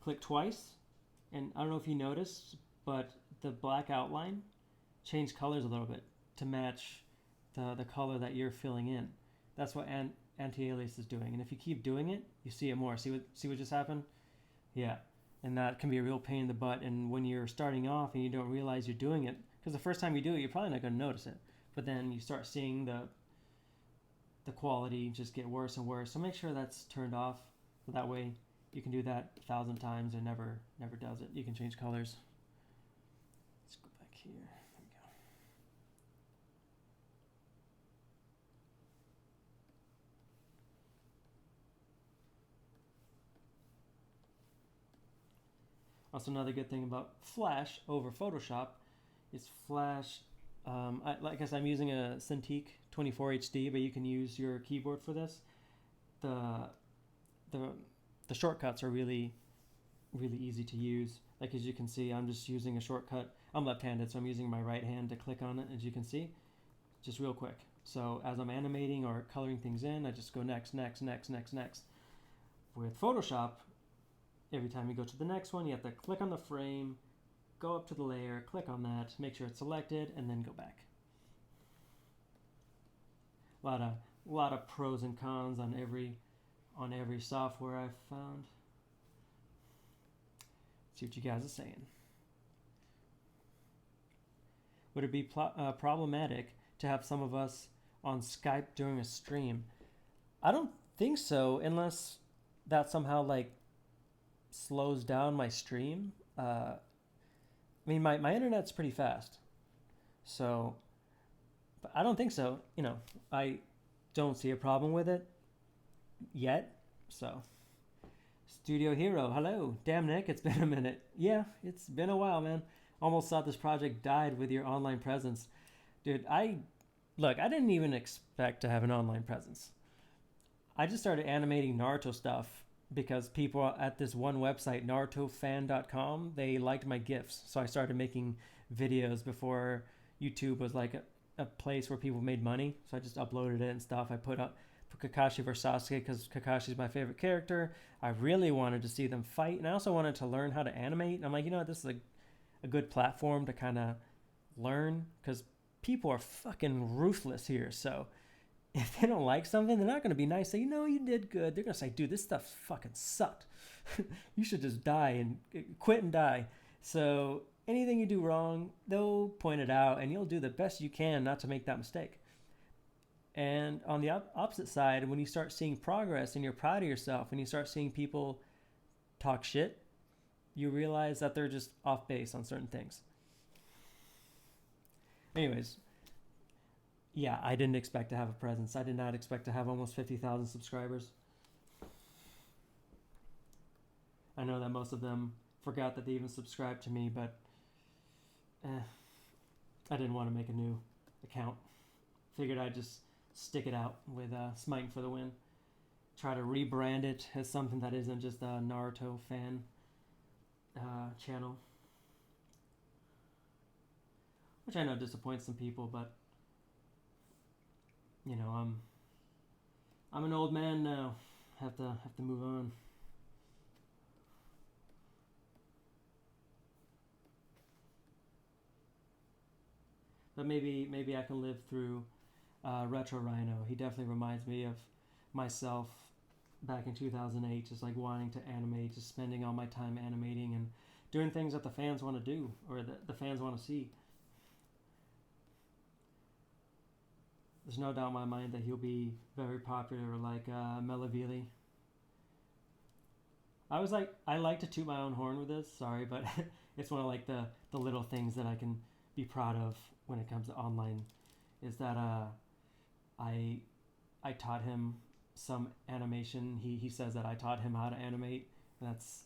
Click twice, and I don't know if you noticed, but the black outline changed colors a little bit to match the color that you're filling in. That's what anti-alias is doing. And if you keep doing it, you see it more. See what just happened? Yeah. And that can be a real pain in the butt. And when you're starting off and you don't realize you're doing it, because the first time you do it, you're probably not going to notice it. But then you start seeing the quality just get worse and worse. So make sure that's turned off. So that way you can do that 1,000 times and never does it. You can change colors. Let's go back here. There we go. Also, another good thing about Flash over Photoshop is Flash. Like I said, I'm using a Cintiq 24 HD, but you can use your keyboard for this. The shortcuts are really easy to use. Like as you can see, I'm just using a shortcut. I'm left-handed, so I'm using my right hand to click on it, as you can see, just real quick. So as I'm animating or coloring things in, I just go next. With Photoshop, every time you go to the next one, you have to click on the frame, go up to the layer, click on that, make sure it's selected, and then go back. A lot of pros and cons on every software I've found. See what you guys are saying. Would it be problematic to have some of us on Skype during a stream? I don't think so, unless that somehow slows down my stream. I mean, my internet's pretty fast, so, but I don't think so. I don't see a problem with it yet. So, Studio Hero, hello. Damn, Nick, it's been a minute. Yeah, it's been a while, man. Almost thought this project died with your online presence. Dude, I didn't even expect to have an online presence. I just started animating Naruto stuff because people at this one website, narutofan.com, they liked my GIFs. So I started making videos before YouTube was like a place where people made money. So I just uploaded it and stuff. I put Kakashi vs Sasuke because Kakashi's my favorite character. I really wanted to see them fight, and I also wanted to learn how to animate. And I'm like, this is a good platform to kind of learn, because people are fucking ruthless here. So if they don't like something, they're not going to be nice. Say, you did good. They're going to say, dude, this stuff fucking sucked. You should just die and quit and die. So anything you do wrong, they'll point it out, and you'll do the best you can not to make that mistake. And on the opposite side, when you start seeing progress and you're proud of yourself, and you start seeing people talk shit, you realize that they're just off base on certain things. Anyways, yeah, I didn't expect to have a presence. I did not expect to have almost 50,000 subscribers. I know that most of them forgot that they even subscribed to me, but I didn't want to make a new account. Figured I'd just stick it out with Smiting for the Win. Try to rebrand it as something that isn't just a Naruto fan channel. Which I know disappoints some people, but I'm an old man now. Have to move on. But maybe I can live through Retro Rhino. He definitely reminds me of myself back in 2008, just like wanting to animate, just spending all my time animating and doing things that the fans want to do or that the fans want to see. There's no doubt in my mind that he'll be very popular, like Melavili. I like to toot my own horn with this. Sorry, but it's one of like the little things that I can be proud of when it comes to online. Is that I I taught him some animation. He says that I taught him how to animate. That's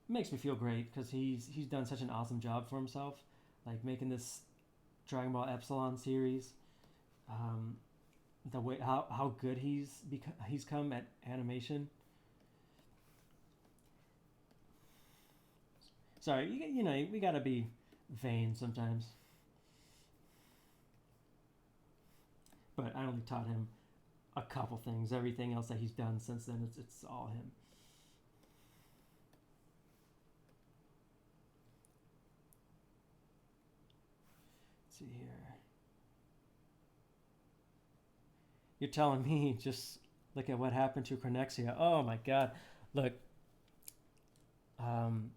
makes me feel great because he's done such an awesome job for himself, like making this Dragon Ball Epsilon series. Um, the way how good he's come at animation. Sorry, you know we gotta be vain sometimes. But I only taught him a couple things. Everything else that he's done since then, it's all him. Let's see here. You're telling me just look at what happened to Cronexia. Oh my God! Look, um,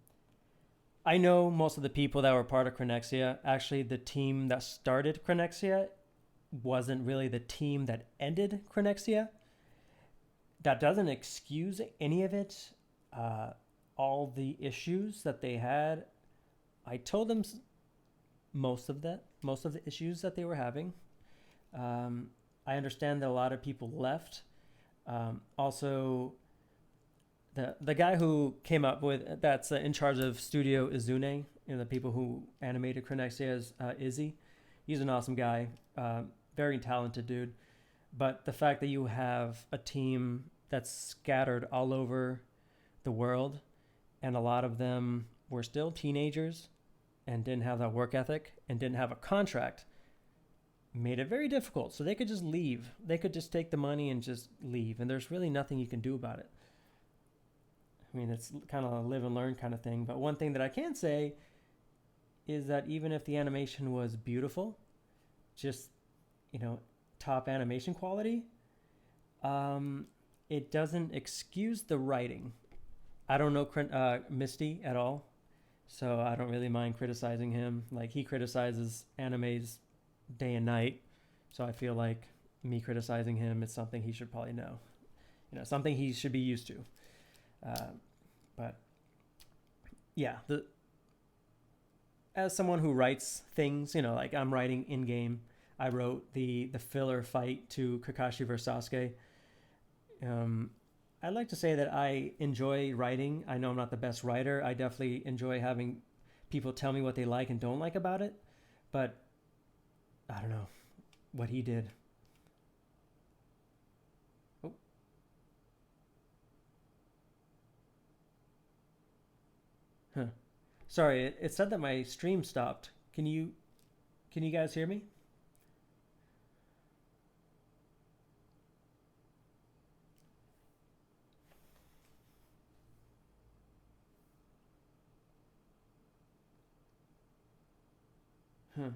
I know most of the people that were part of Cronexia. Actually, the team that started Cronexia wasn't really the team that ended Cronexia. That doesn't excuse any of it. All the issues that they had, I told them most of the issues that they were having. Um, I understand that a lot of people left. Also, the guy who came up with that's in charge of Studio Izune, the people who animated Cronexia is Izzy. He's an awesome guy, very talented dude. But the fact that you have a team that's scattered all over the world, and a lot of them were still teenagers and didn't have that work ethic and didn't have a contract, made it very difficult. So they could just leave. They could just take the money and just leave. And there's really nothing you can do about it. I mean, it's kind of a live and learn kind of thing. But one thing that I can say is that even if the animation was beautiful, just, top animation quality, it doesn't excuse the writing. I don't know Misty at all, so I don't really mind criticizing him. Like, he criticizes animes day and night, so I feel like me criticizing him is something he should probably know. Something he should be used to. But yeah, as someone who writes things, like I'm writing in game. I wrote the filler fight to Kakashi vs Sasuke. I'd like to say that I enjoy writing. I know I'm not the best writer. I definitely enjoy having people tell me what they like and don't like about it. But I don't know what he did. Oh. Huh. Sorry, it said that my stream stopped. Can you guys hear me? Huh.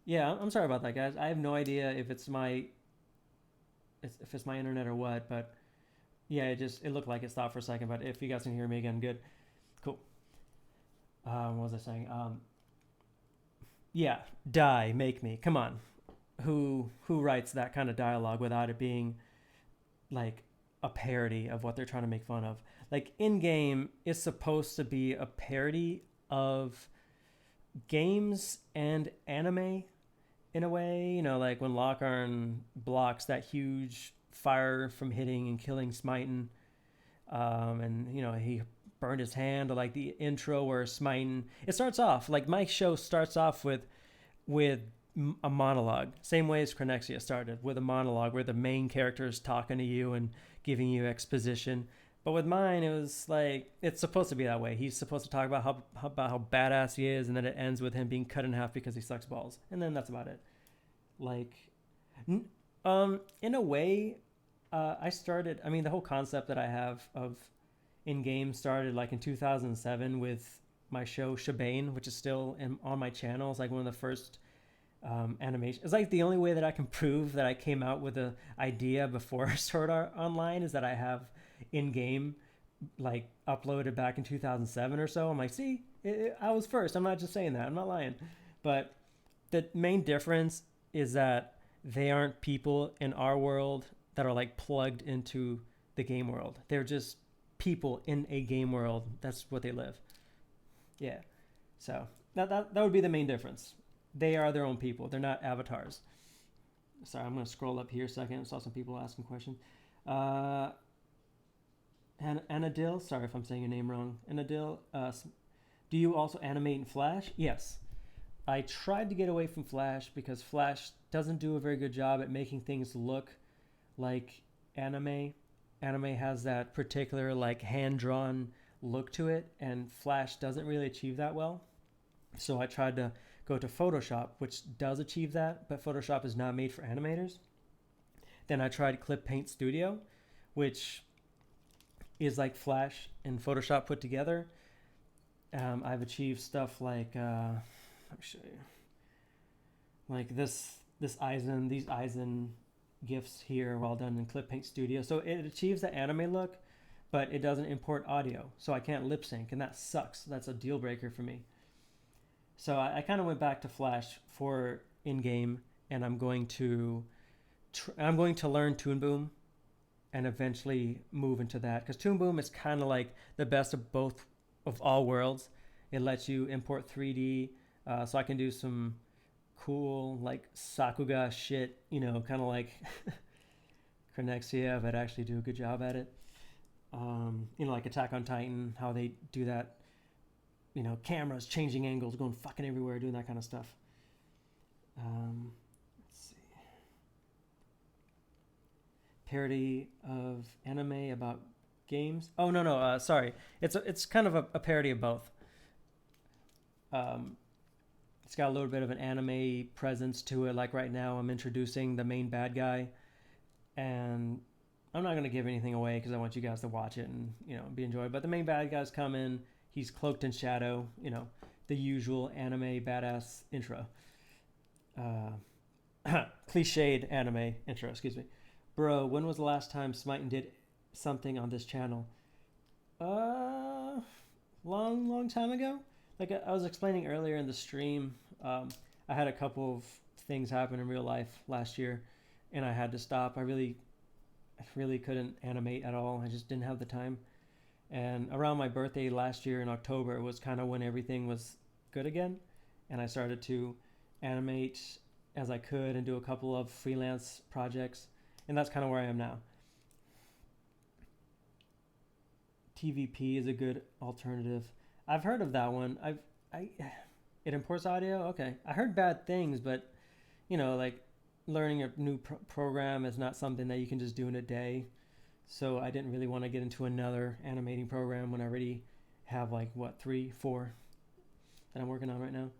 Yeah, I'm sorry about that, guys. I have no idea if it's my internet or what, but yeah, it looked like it stopped for a second. But if you guys can hear me again, good, cool. What was I saying? Yeah, die, make me. Come on, who writes that kind of dialogue without it being like a parody of what they're trying to make fun of? Like, in game is supposed to be a parody of games and anime in a way, like when Lockhart blocks that huge fire from hitting and killing Smiting, and he burned his hand, or like the intro where Smiting, it starts off like my show starts off with a monologue, same way as Cronexia started, with a monologue where the main character is talking to you and giving you exposition. But with mine, it was like, it's supposed to be that way. He's supposed to talk about how badass he is, and then it ends with him being cut in half because he sucks balls, and then that's about it. Like, in a way, I started. I mean, the whole concept that I have of in game started like in 2007 with my show Shebane, which is still on my channel. It's like one of the first animation. It's like the only way that I can prove that I came out with an idea before Sword Art Online is that I have in-game like uploaded back in 2007 or so. I'm like, see, I was first. I'm not just saying that. I'm not lying. But the main difference is that they aren't people in our world that are like plugged into the game world. They're just people in a game world. That's what they live. Yeah. So that would be the main difference. They are their own people. They're not avatars. Sorry, I'm going to scroll up here a second. I saw some people asking questions. Uh, Anadil, sorry if I'm saying your name wrong. Anadil, do you also animate in Flash? Yes. I tried to get away from Flash because Flash doesn't do a very good job at making things look like anime. Anime has that particular like hand-drawn look to it, and Flash doesn't really achieve that well. So I tried to go to Photoshop, which does achieve that, but Photoshop is not made for animators. Then I tried Clip Paint Studio, which is like Flash and Photoshop put together. I've achieved stuff like let me show you, like these Eisen gifs here are all done in Clip Paint Studio. So it achieves the anime look, but it doesn't import audio, so I can't lip sync, and that sucks. That's a deal breaker for me. So I kind of went back to Flash for in game, and I'm going to learn Toon Boom and eventually move into that, because Toon Boom is kind of like the best of all worlds. It lets you import 3D, so I can do some cool like Sakuga shit, kind of like Chronexia, but actually do a good job at it. Like Attack on Titan, how they do that. Cameras changing angles, going fucking everywhere, doing that kind of stuff. Let's see. Parody of anime about games. Oh no, sorry. It's kind of a parody of both. It's got a little bit of an anime presence to it. Like right now, I'm introducing the main bad guy, and I'm not gonna give anything away because I want you guys to watch it and be enjoyed. But the main bad guys come in. He's cloaked in shadow. The usual anime badass intro. Cliched anime intro. Excuse me, bro. When was the last time Smite did something on this channel? Long time ago. Like I was explaining earlier in the stream, I had a couple of things happen in real life last year, and I had to stop. I really couldn't animate at all. I just didn't have the time. And around my birthday last year in October was kind of when everything was good again, and I started to animate as I could and do a couple of freelance projects, and that's kind of where I am now. TVP is a good alternative. I've heard of that one. It imports audio. Okay, I heard bad things, but like learning a new program is not something that you can just do in a day. So I didn't really want to get into another animating program when I already have like 3, 4 that I'm working on right now.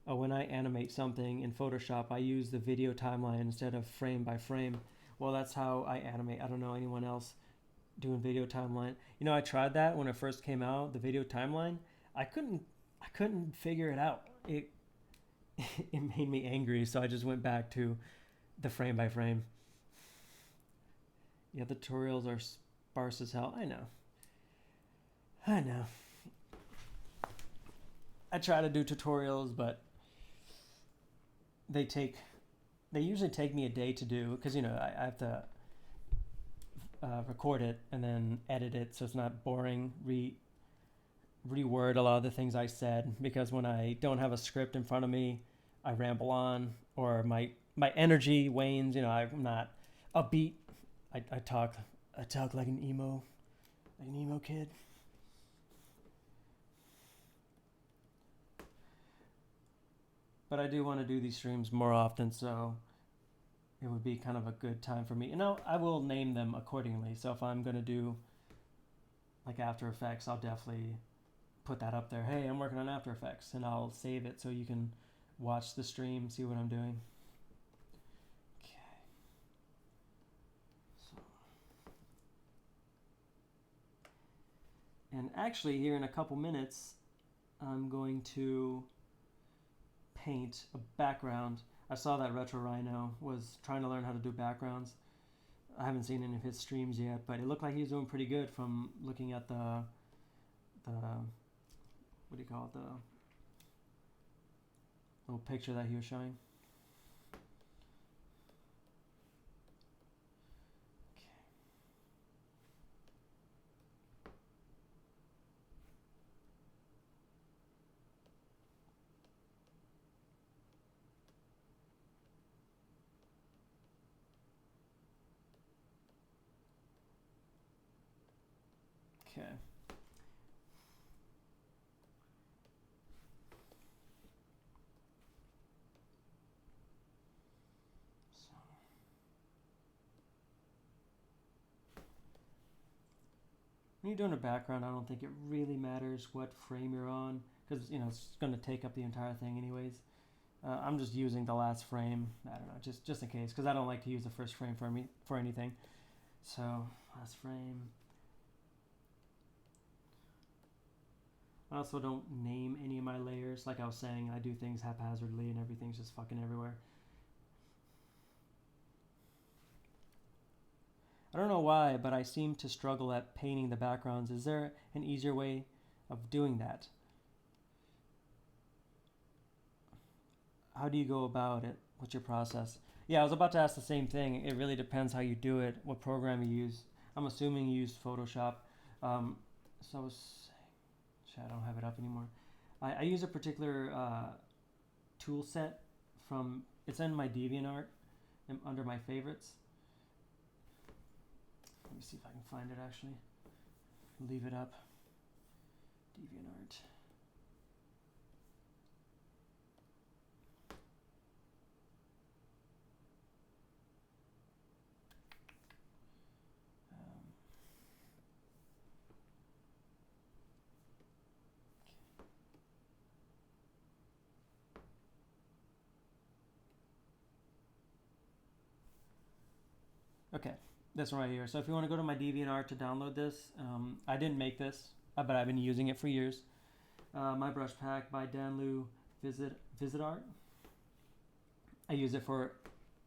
Oh, when I animate something in Photoshop, I use the video timeline instead of frame by frame. Well, that's how I animate. I don't know anyone else doing video timeline. I tried that when it first came out, the video timeline. I couldn't figure it out. It made me angry, so I just went back to the frame by frame. Yeah, the tutorials are sparse as hell. I know. I try to do tutorials, but they usually take me a day to do, because I have to record it and then edit it so it's not boring. Reword a lot of the things I said, because when I don't have a script in front of me, I ramble on, or my energy wanes. I'm not upbeat. I talk like an emo kid. But I do want to do these streams more often, so it would be kind of a good time for me. I will name them accordingly. So if I'm going to do like After Effects, I'll definitely put that up there. Hey, I'm working on After Effects, and I'll save it so you can watch the stream, see what I'm doing. And actually, here in a couple minutes, I'm going to paint a background. I saw that Retro Rhino was trying to learn how to do backgrounds. I haven't seen any of his streams yet, but it looked like he was doing pretty good from looking at the what do you call it, the little picture that he was showing. Okay. So when you're doing a background, I don't think it really matters what frame you're on, because it's going to take up the entire thing anyways. I'm just using the last frame. I don't know, just in case, because I don't like to use the first frame for anything. So last frame. I also don't name any of my layers. Like I was saying, I do things haphazardly and everything's just fucking everywhere. I don't know why, but I seem to struggle at painting the backgrounds. Is there an easier way of doing that? How do you go about it? What's your process? Yeah, I was about to ask the same thing. It really depends how you do it, what program you use. I'm assuming you use Photoshop. So I was saying, I don't have it up anymore. I use a particular tool set it's in my DeviantArt under my favorites. Let me see if I can find it actually. Leave it up. DeviantArt. Okay, this one right here. So if you want to go to my DeviantArt to download this, I didn't make this, but I've been using it for years. My brush pack by Danlu Visit Art. I use it for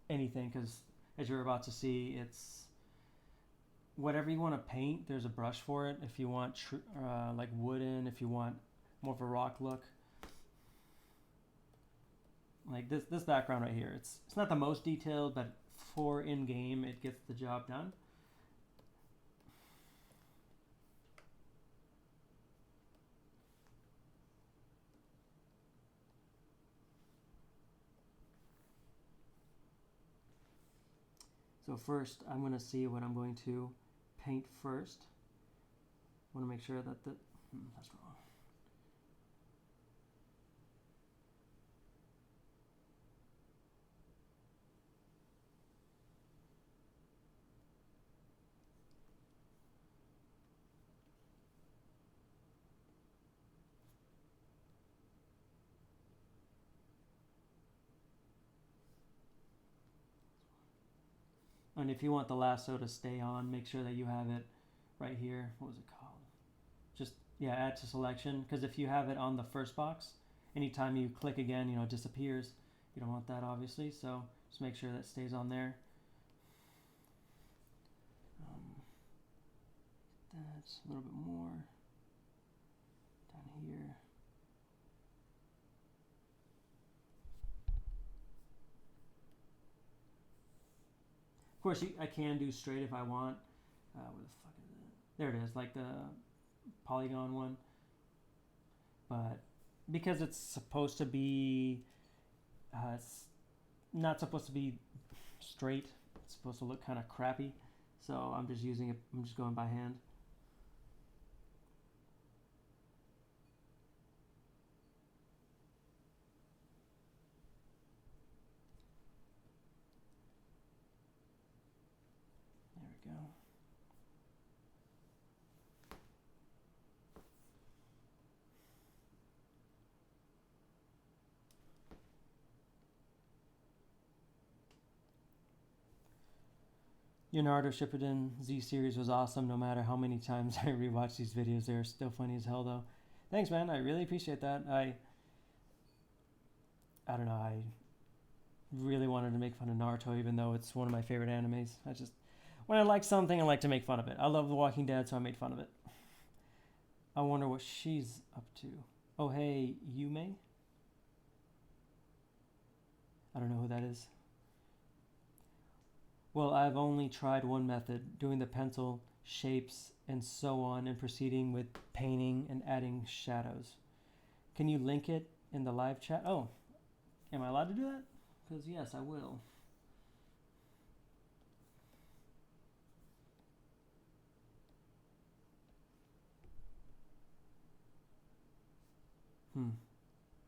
anything because, as you're about to see, it's whatever you want to paint. There's a brush for it. If you want like wooden, if you want more of a rock look, like this background right here. It's not the most detailed, but for in-game, it gets the job done. So first, I'm going to see what I'm going to paint first. I want to make sure that that's wrong. And if you want the lasso to stay on, make sure that you have it right here. What was it called? Just, yeah, add to selection. Because if you have it on the first box, anytime you click again, it disappears. You don't want that, obviously. So just make sure that stays on there. That's a little bit more down here. Of course, I can do straight if I want. Where the fuck is it? There it is, like the polygon one. But because it's supposed to be, it's not supposed to be straight. It's supposed to look kind of crappy. So I'm just using it. I'm just going by hand. There we go. Leonardo Shippuden Z-Series was awesome. No matter how many times I rewatch these videos, they're still funny as hell, though. Thanks, man. I really appreciate that. I don't know, I really wanted to make fun of Naruto, even though it's one of my favorite animes. When I like something, I like to make fun of it. I love The Walking Dead, so I made fun of it. I wonder what she's up to. Oh, hey, Yume? I don't know who that is. Well, I've only tried one method, doing the pencil, shapes, and so on, and proceeding with painting and adding shadows. Can you link it in the live chat? Oh, am I allowed to do that? Because yes, I will.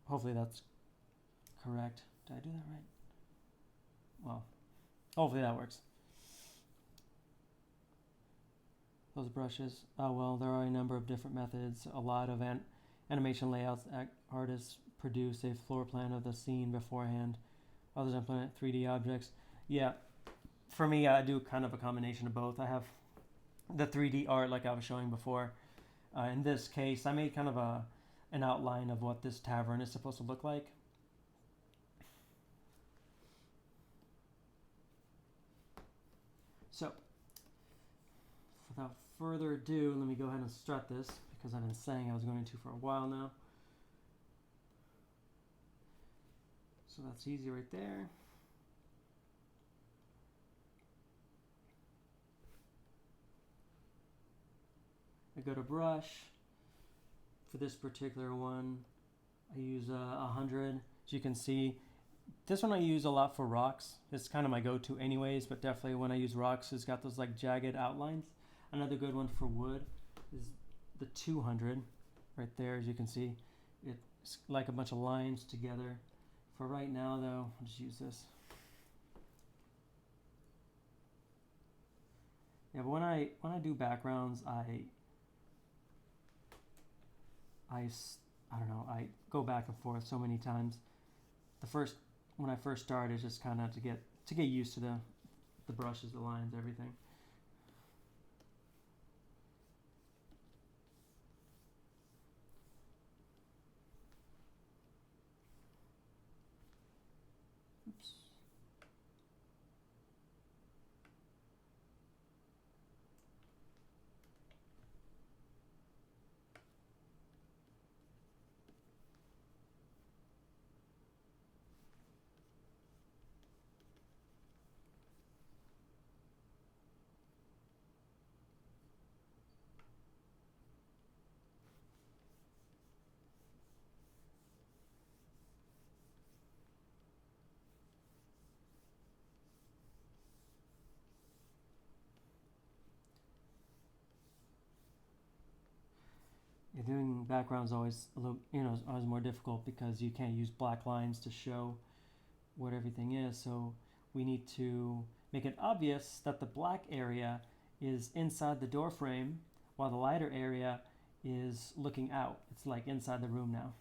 Hopefully that's correct. Did I do that right? Well, hopefully that works. Those brushes. Oh well, there are a number of different methods. A lot of animation layouts artists produce a floor plan of the scene beforehand. Others implement 3D objects. Yeah, for me, I do kind of a combination of both. I have the 3D art like I was showing before. In this case, I made kind of an outline of what this tavern is supposed to look like. So, without further ado, let me go ahead and start this because I've been saying I was going to for a while now. So that's easy right there. I go to brush. For this particular one, I use 100. As you can see, this one I use a lot for rocks. It's kind of my go-to anyways, but definitely when I use rocks, it's got those like jagged outlines. Another good one for wood is the 200 right there. As you can see, it's like a bunch of lines together. For right now though, I'll just use this. Yeah, but when I do backgrounds, I don't know, I go back and forth so many times. When I first started, it's just kind of to get used to the brushes, the lines, everything. Oops. Yeah, doing backgrounds always a little, always more difficult because you can't use black lines to show what everything is. So we need to make it obvious that the black area is inside the door frame while the lighter area is looking out. It's like inside the room now.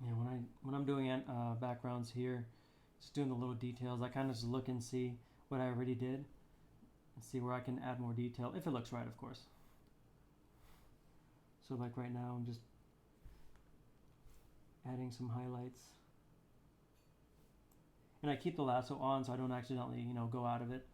Yeah, when I'm doing backgrounds here, just doing the little details, I kind of just look and see what I already did, and see where I can add more detail, if it looks right, of course. So like right now, I'm just adding some highlights. And I keep the lasso on so I don't accidentally, go out of it.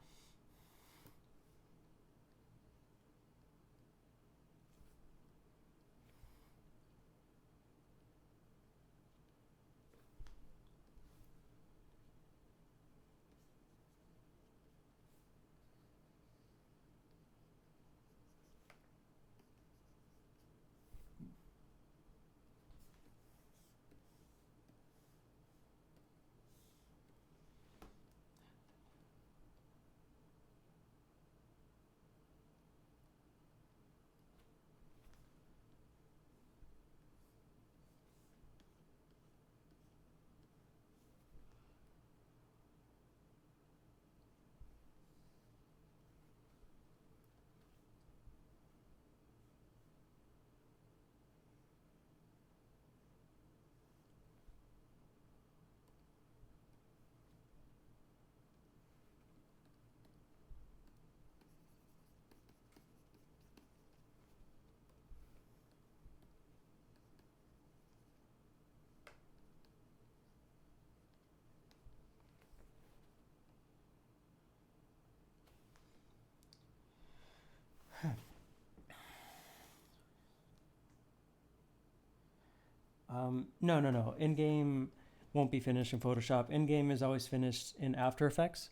No. In-game won't be finished in Photoshop. In-game is always finished in After Effects.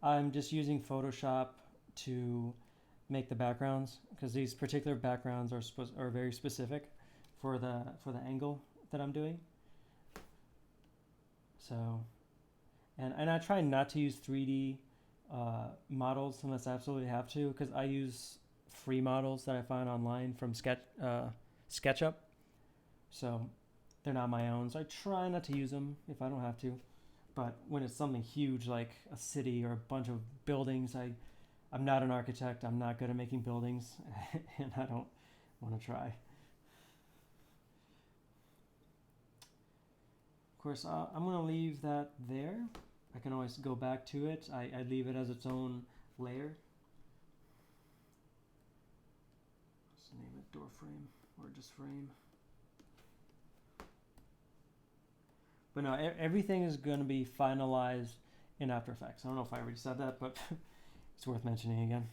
I'm just using Photoshop to make the backgrounds because these particular backgrounds are very specific for the angle that I'm doing. So, and I try not to use 3D models unless I absolutely have to, because I use free models that I find online from SketchUp. So they're not my own. So I try not to use them if I don't have to. But when it's something huge like a city or a bunch of buildings, I'm not an architect. I'm not good at making buildings, and I don't want to try. Of course, I'm going to leave that there. I can always go back to it. I leave it as its own layer. Let's name it door frame or just frame. But no, everything is going to be finalized in After Effects. I don't know if I already said that, but it's worth mentioning again.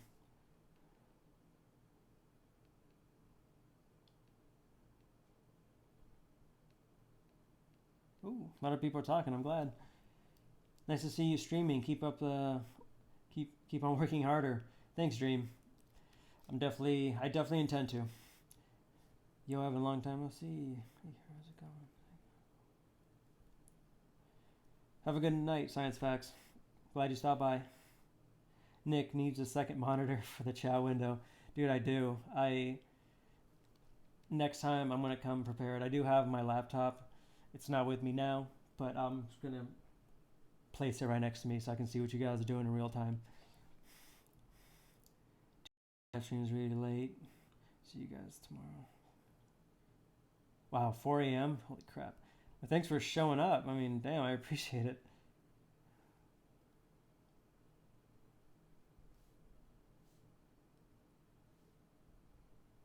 Ooh, a lot of people are talking. I'm glad. Nice to see you streaming. Keep up the keep on working harder. Thanks, Dream. I definitely intend to. Yo, I have a long time. Let's see. Hey, how's it going? Have a good night, Science Facts. Glad you stopped by. Nick needs a second monitor for the chat window. Dude, I do. Next time I'm gonna come prepared. I do have my laptop. It's not with me now, but I'm just gonna place it right next to me so I can see what you guys are doing in real time. Live stream is really late. See you guys tomorrow. Wow, 4 a.m. Holy crap. Well, thanks for showing up. I mean, damn, I appreciate it.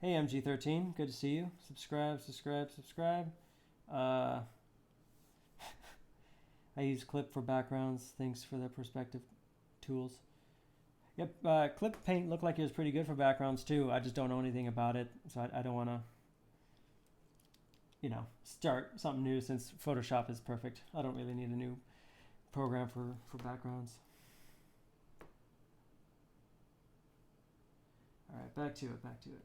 Hey, MG13, good to see you. Subscribe. I use Clip for backgrounds. Thanks for the perspective tools. Yep, Clip Paint looked like it was pretty good for backgrounds too. I just don't know anything about it, so I don't want to, start something new since Photoshop is perfect. I don't really need a new program for backgrounds. All right, back to it.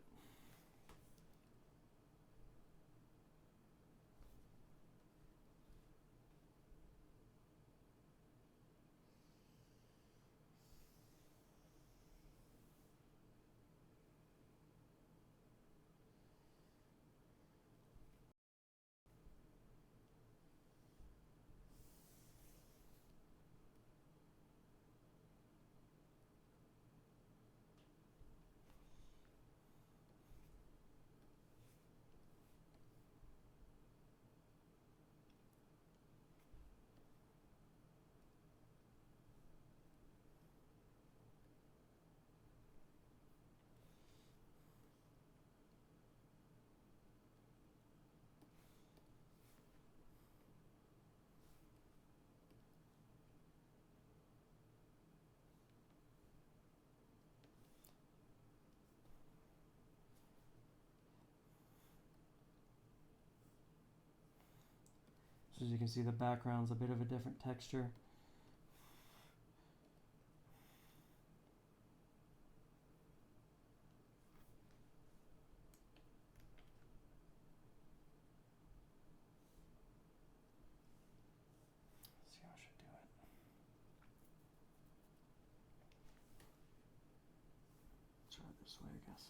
So as you can see, the background's a bit of a different texture. Let's see how I should do it. Try it this way, I guess.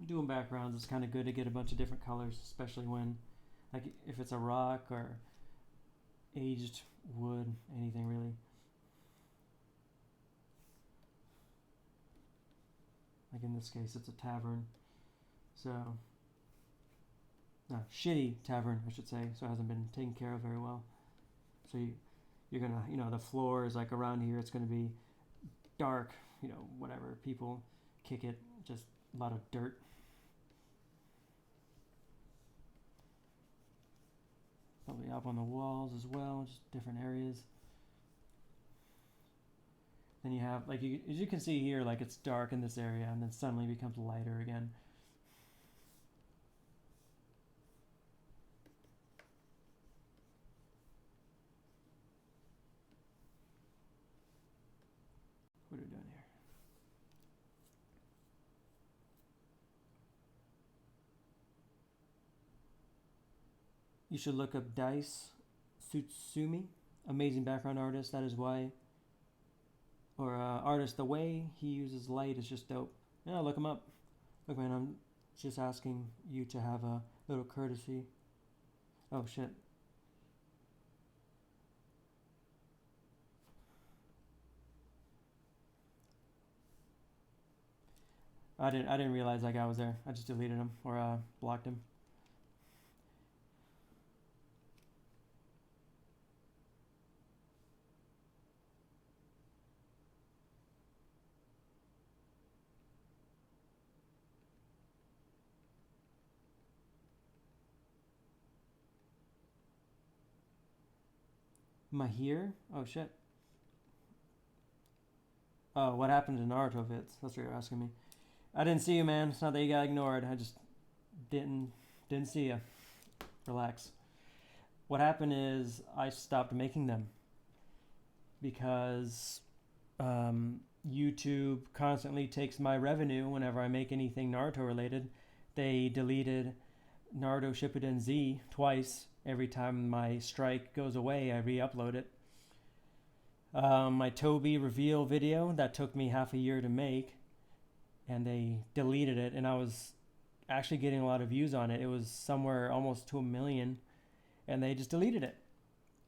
Doing backgrounds is kind of good to get a bunch of different colors, especially when, like, if it's a rock or aged wood, anything really. Like in this case, it's a tavern, so no, shitty tavern, I should say. So it hasn't been taken care of very well. So you're gonna, the floor is like around here. It's gonna be dark, whatever. People kick it, just a lot of dirt. Probably up on the walls as well, just different areas. Then you have, like, as you can see here, like, it's dark in this area and then suddenly becomes lighter again. What are we doing here? You should look up Dice Tsutsumi, amazing background artist. That is why, or artist, the way he uses light is just dope. Yeah, look him up. Look, man, I'm just asking you to have a little courtesy. Oh shit. I didn't realize that guy was there. I just deleted him or blocked him. Mahir? Oh shit. Oh, what happened to Naruto vids? That's what you're asking me. I didn't see you, man. It's not that you got ignored. I just didn't see you. Relax. What happened is I stopped making them because YouTube constantly takes my revenue whenever I make anything Naruto related. They deleted Naruto Shippuden Z twice. Every time my strike goes away, I re-upload it. My Toby reveal video, that took me half a year to make, and they deleted it, and I was actually getting a lot of views on it. It was somewhere almost to 1 million, and they just deleted it.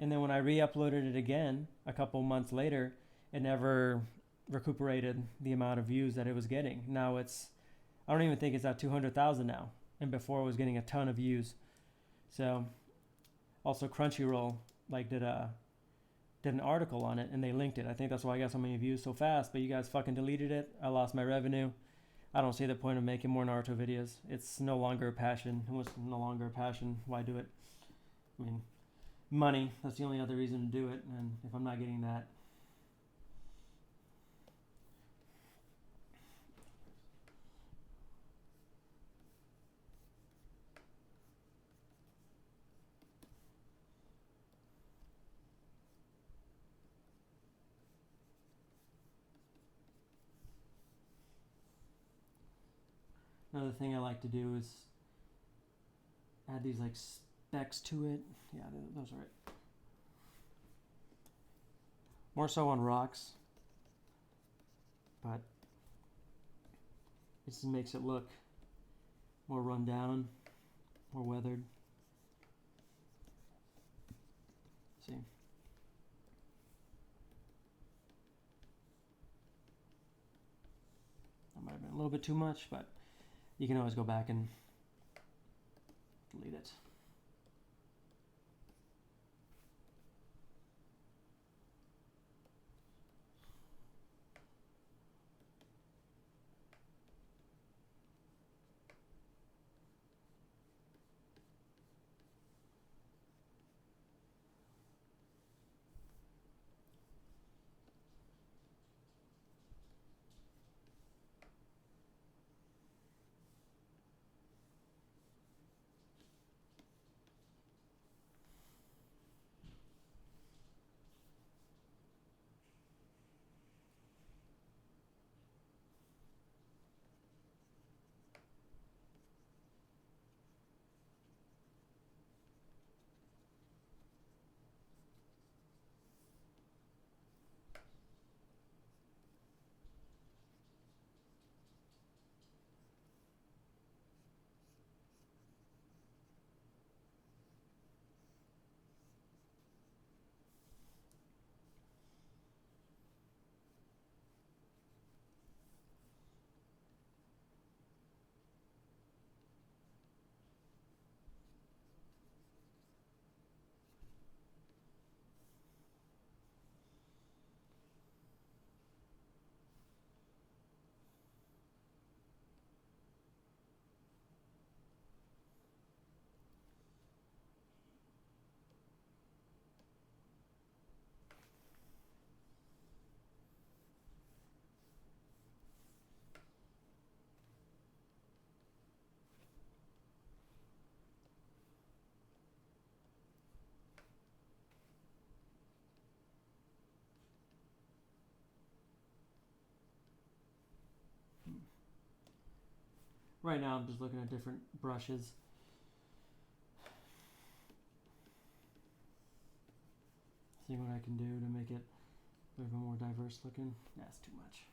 And then when I re-uploaded it again a couple months later, it never recuperated the amount of views that it was getting. Now it's, I don't even think it's at 200,000 now, and before it was getting a ton of views. So also Crunchyroll did a did an article on it and they linked it. I think that's why I got so many views so fast, but you guys fucking deleted it. I lost my revenue. I don't see the point of making more Naruto videos. It's no longer a passion. It was no longer a passion. Why do it? I mean, money. That's the only other reason to do it. And if I'm not getting that, another thing I like to do is add these like specs to it. Yeah, those are it. More so on rocks, but it just makes it look more run down, more weathered. See, that might have been a little bit too much, but you can always go back and delete it. Right now I'm just looking at different brushes. See what I can do to make it a little bit more diverse looking. That's too much.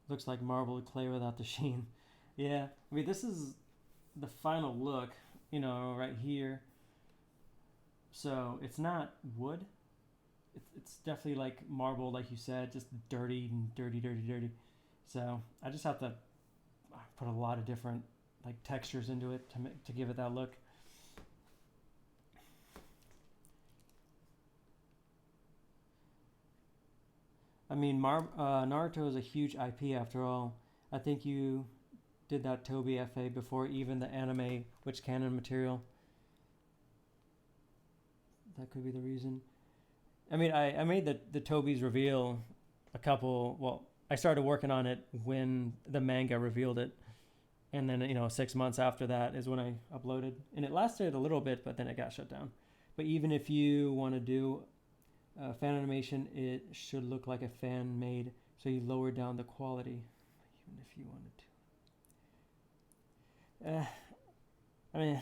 Looks like marble clay without the sheen. Yeah, I mean, this is the final look, you know, right here. So it's not wood. It's definitely like marble, like you said, just dirty and dirty. So I just have to put a lot of different like textures into it to give it that look. I mean, Naruto is a huge IP after all. I think you did that Toby FA before even the anime Which Canon material. That could be the reason. I mean, I made the Toby's reveal I started working on it when the manga revealed it. And then, 6 months after that is when I uploaded. And it lasted a little bit, but then it got shut down. But even if you want to do fan animation, it should look like a fan made. So you lower down the quality, even if you wanted to. I mean,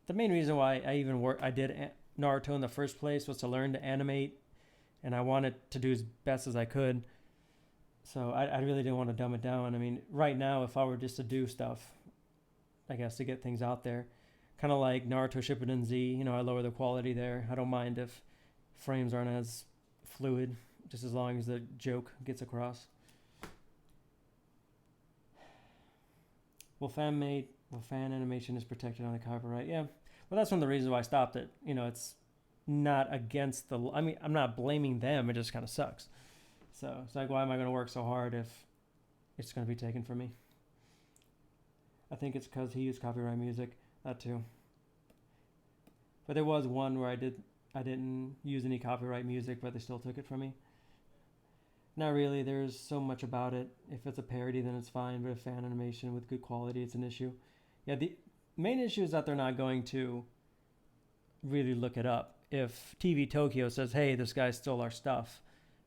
The main reason why I did Naruto in the first place was to learn to animate, and I wanted to do as best as I could. So I really didn't want to dumb it down. I mean, right now, if I were just to do stuff, I guess to get things out there, kind of like Naruto Shippuden Z, I lower the quality there. I don't mind if frames aren't as fluid, just as long as the joke gets across. Well, fan animation is protected under copyright. Yeah, well, that's one of the reasons why I stopped it. It's not against the. I mean, I'm not blaming them. It just kind of sucks. So it's like, why am I going to work so hard if it's going to be taken from me? I think it's because he used copyright music. That too. But there was one where I didn't use any copyright music, but they still took it from me. Not really. There's so much about it. If it's a parody, then it's fine. But if fan animation with good quality, it's an issue. Yeah, the main issue is that they're not going to really look it up. If TV Tokyo says, hey, this guy stole our stuff,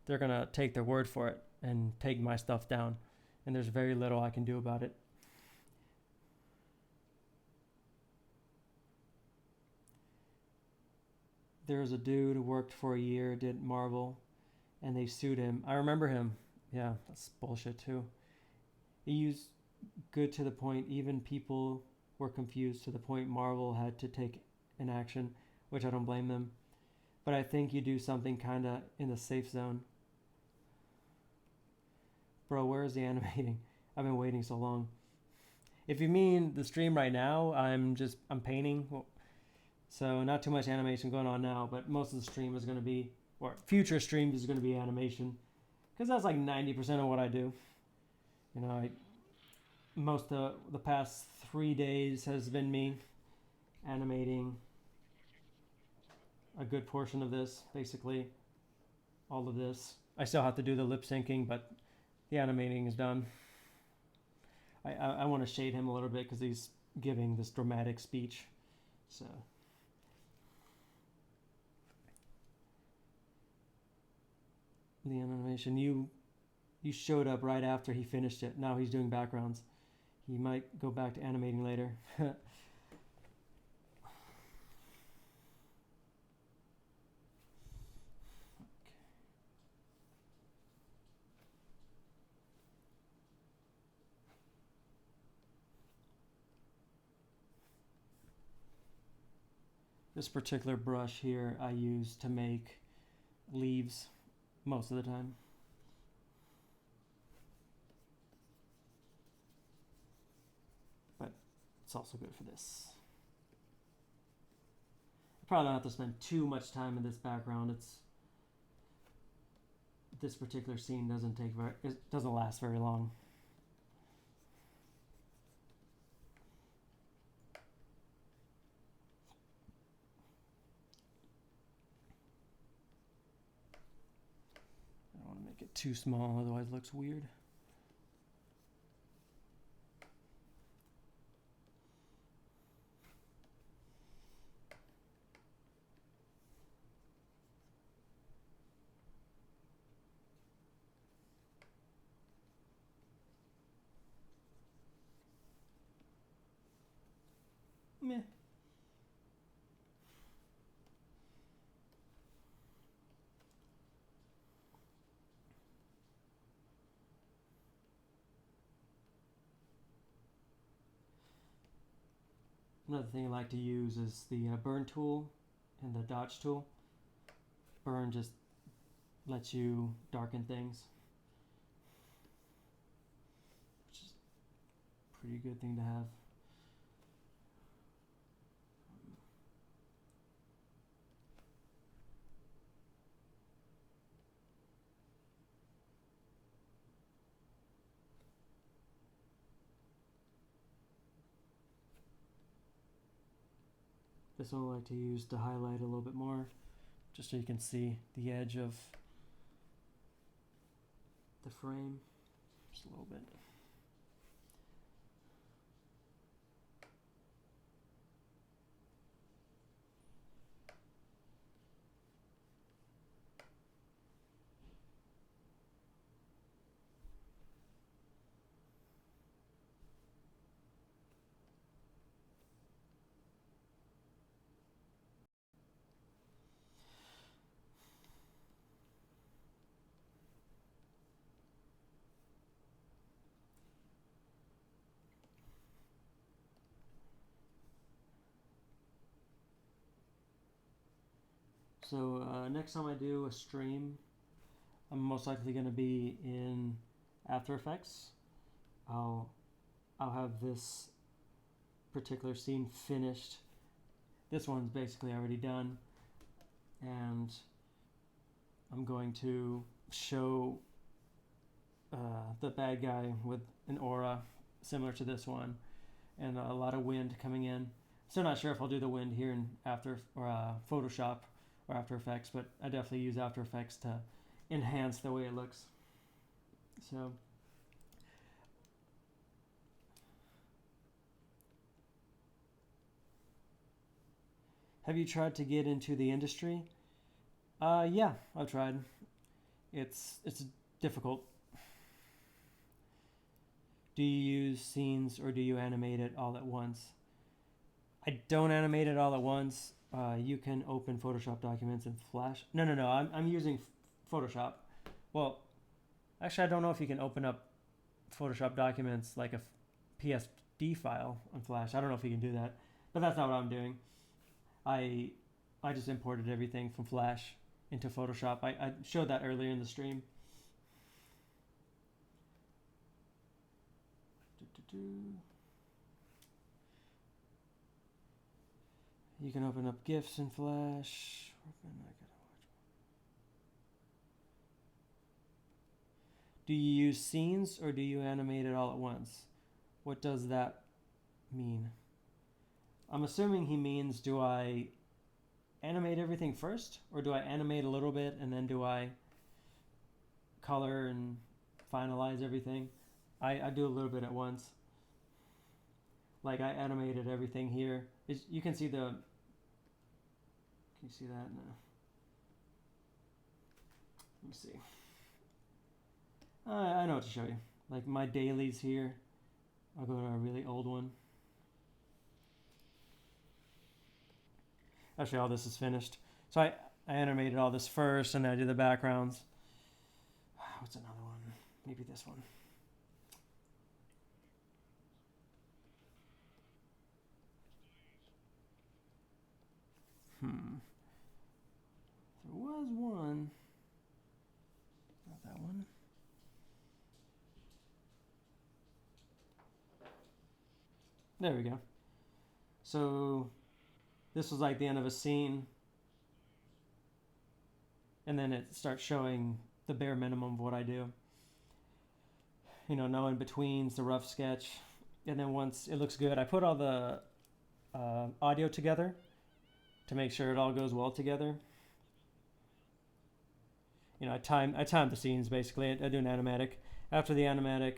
they're going to take their word for it and take my stuff down. And there's very little I can do about it. There was a dude who worked for a year, did Marvel, and they sued him. I remember him. Yeah, that's bullshit too. He used good to the point even people were confused to the point Marvel had to take an action, which I don't blame them. But I think you do something kind of in the safe zone. Bro, where is the animating? I've been waiting so long. If you mean the stream right now, I'm painting. So not too much animation going on now, but most of the stream is going to be, or future streams is going to be animation. Because that's like 90% of what I do. Most of the past 3 days has been me animating a good portion of this, basically all of this. I still have to do the lip syncing, but the animating is done. I want to shade him a little bit because he's giving this dramatic speech. So the animation, you showed up right after he finished it. Now he's doing backgrounds. He might go back to animating later. This particular brush here I use to make leaves most of the time. But it's also good for this. I probably don't have to spend too much time in this background. This particular scene it doesn't last very long. I don't want to make it too small, otherwise it looks weird. Meh. Another thing I like to use is the burn tool and the dodge tool. Burn just lets you darken things, which is a pretty good thing to have. This one I like to use to highlight a little bit more, just so you can see the edge of the frame, just a little bit. So next time I do a stream, I'm most likely going to be in After Effects. I'll have this particular scene finished. This one's basically already done, and I'm going to show the bad guy with an aura similar to this one, and a lot of wind coming in. Still not sure if I'll do the wind here in Photoshop or After Effects, but I definitely use After Effects to enhance the way it looks. So have you tried to get into the industry? Yeah, I've tried. It's difficult. Do you use scenes or do you animate it all at once? I don't animate it all at once. You can open Photoshop documents in Flash. No. I'm using Photoshop. Well, actually, I don't know if you can open up Photoshop documents like a PSD file on Flash. I don't know if you can do that, but that's not what I'm doing. I just imported everything from Flash into Photoshop. I showed that earlier in the stream. You can open up GIFs in Flash. Do you use scenes or do you animate it all at once? What does that mean? I'm assuming he means, do I animate everything first, or do I animate a little bit and then do I color and finalize everything? I do a little bit at once. Like I animated everything here. You can see the. Can you see that? No. Let me see. I know what to show you. Like my dailies here. I'll go to a really old one. Actually, all this is finished. So I animated all this first, and then I did the backgrounds. What's another one? Maybe this one. There was one. Not that one. There we go. So this was like the end of a scene, and then it starts showing the bare minimum of what I do. You know, no in-betweens, the rough sketch, and then once it looks good, I put all the audio together to make sure it all goes well together. You know, I time the scenes basically. I do an animatic. After the animatic,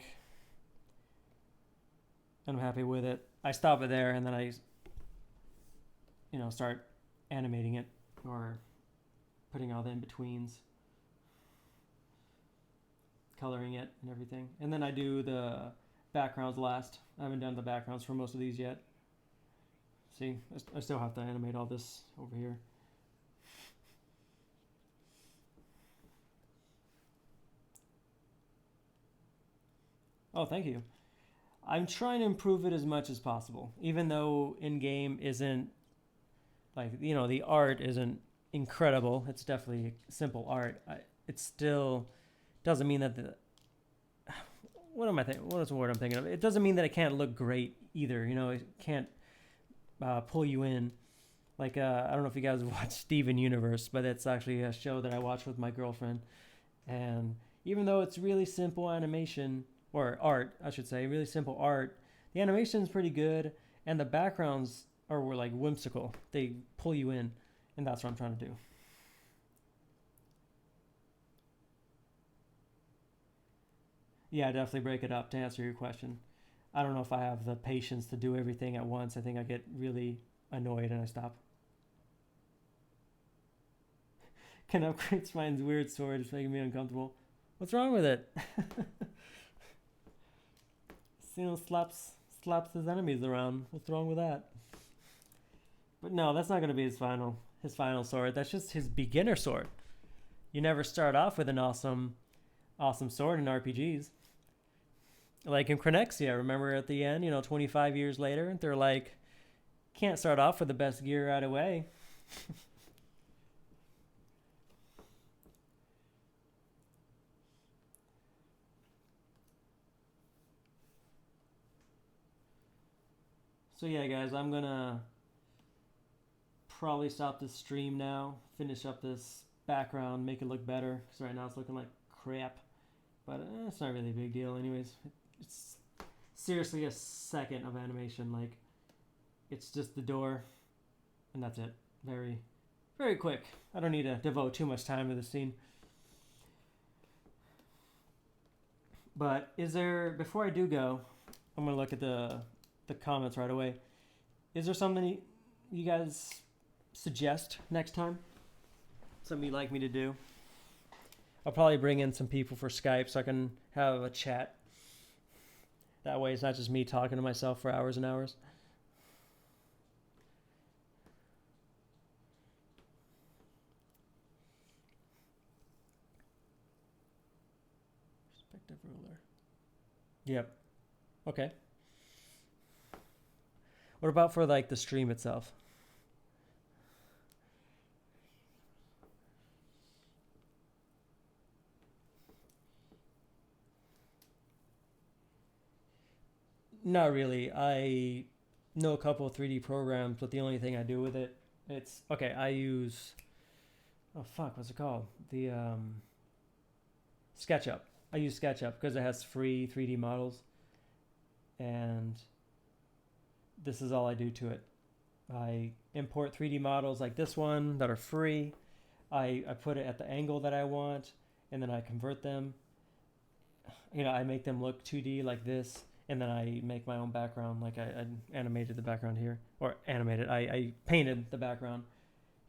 and I'm happy with it, I stop it there, and then I start animating it or putting all the in-betweens, coloring it and everything. And then I do the backgrounds last. I haven't done the backgrounds for most of these yet. See, I still have to animate all this over here. Oh, thank you. I'm trying to improve it as much as possible, even though in-game isn't the art isn't incredible. It's definitely simple art. It still doesn't mean that what is the word I'm thinking of? It doesn't mean that it can't look great either. It can't pull you in. Like I don't know if you guys watch Steven Universe, but it's actually a show that I watch with my girlfriend. And even though it's really simple animation, or art, I should say, really simple art, the animation is pretty good, and the backgrounds were like whimsical. They pull you in, and that's what I'm trying to do. Yeah, definitely break it up to answer your question. I don't know if I have the patience to do everything at once. I think I get really annoyed and I stop. Can upgrade Spine's weird sword. It's making me uncomfortable. What's wrong with it? Slaps his enemies around. What's wrong with that? But no, that's not going to be his final sword. That's just his beginner sword. You never start off with an awesome sword in RPGs. Like in Chronexia, remember at the end, 25 years later, they're like, can't start off with the best gear right away. So yeah, guys, I'm gonna probably stop this stream now, finish up this background, make it look better, because right now it's looking like crap. But it's not really a big deal anyways. It's seriously a second of animation. Like, it's just the door, and that's it. Very, very quick. I don't need to devote too much time to the scene. But is there, before I do go, I'm going to look at the comments right away. Is there something you guys suggest next time? Something you'd like me to do? I'll probably bring in some people for Skype so I can have a chat. That way it's not just me talking to myself for hours and hours. Perspective ruler. Yep. Okay. What about for like the stream itself? Not really. I know a couple of 3D programs, but the only thing I do with it, it's okay. I use, oh fuck, what's it called? The SketchUp. I use SketchUp because it has free 3D models, and this is all I do to it. I import 3D models like this one that are free. I put it at the angle that I want, and then I convert them. You know, I make them look 2D like this, and then I make my own background. Like I animated the background here, or animated. I painted the background.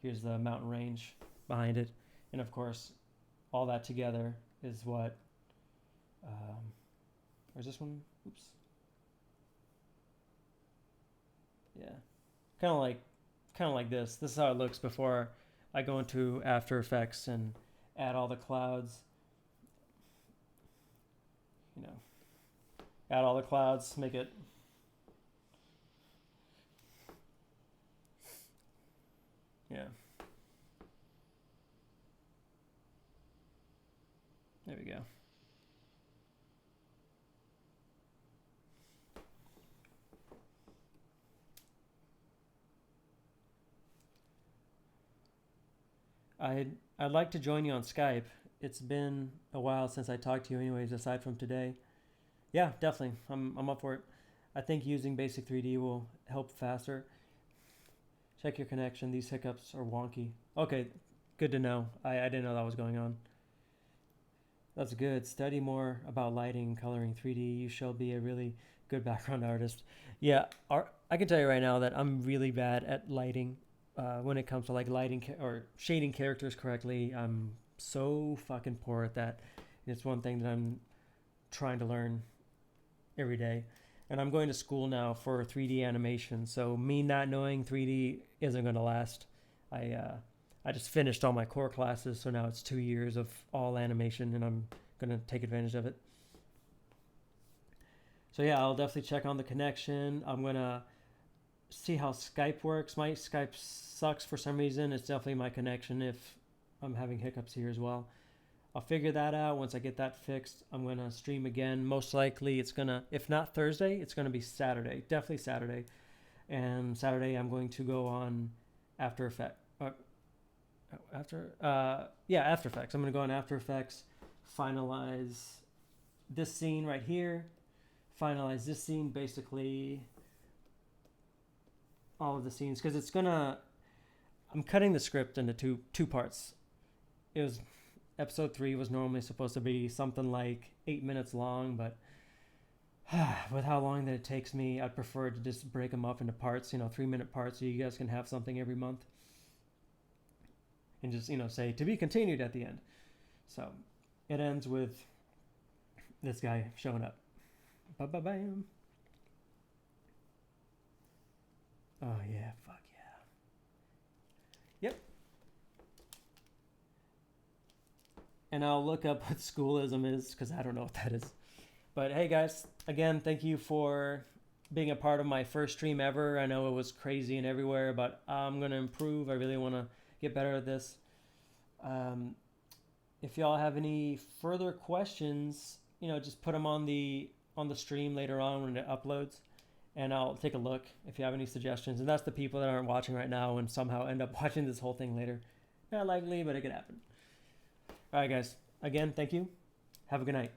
Here's the mountain range behind it, and of course, all that together is what. Where's this one? Oops. Yeah, kind of like this. This is how it looks before I go into After Effects and add all the clouds. You know, add all the clouds, make it. Yeah. There we go. I'd like to join you on Skype. It's been a while since I talked to you anyways, aside from today. Yeah, definitely. I'm up for it. I think using Basic 3D will help faster. Check your connection. These hiccups are wonky. Okay, good to know. I didn't know that was going on. That's good. Study more about lighting and coloring 3D. You shall be a really good background artist. Yeah, I can tell you right now that I'm really bad at lighting. When it comes to like lighting or shading characters correctly, I'm so fucking poor at that. It's one thing that I'm trying to learn every day. And I'm going to school now for 3D animation, so me not knowing 3D isn't going to last. I just finished all my core classes, so now it's 2 years of all animation, and I'm going to take advantage of it. So yeah, I'll definitely check on the connection. I'm going to see how Skype works. My Skype sucks for some reason. It's definitely my connection if I'm having hiccups here as well. I'll figure that out. Once I get that fixed, I'm going to stream again. Most likely it's going to, if not Thursday, it's going to be Saturday. Definitely Saturday. And Saturday I'm going to go on After Effects. After Effects. I'm going to go on After Effects, finalize this scene right here, finalize this scene, basically all of the scenes, because it's going to, I'm cutting the script into two parts. It was episode 3 was normally supposed to be something like 8 minutes long, but with how long that it takes me, I'd prefer to just break them up into parts, 3-minute parts, so you guys can have something every month. And just, say to be continued at the end. So it ends with this guy showing up. Ba-ba-bam. Oh yeah, fuck yeah. Yep. And I'll look up what schoolism is, because I don't know what that is. But hey guys, again, thank you for being a part of my first stream ever. I know it was crazy and everywhere, but I'm going to improve. I really want to get better at this. If y'all have any further questions, just put them on the stream later on when it uploads. and I'll take a look if you have any suggestions. And that's the people that aren't watching right now and somehow end up watching this whole thing later. Not likely, but it could happen. All right, guys. Again, thank you. Have a good night.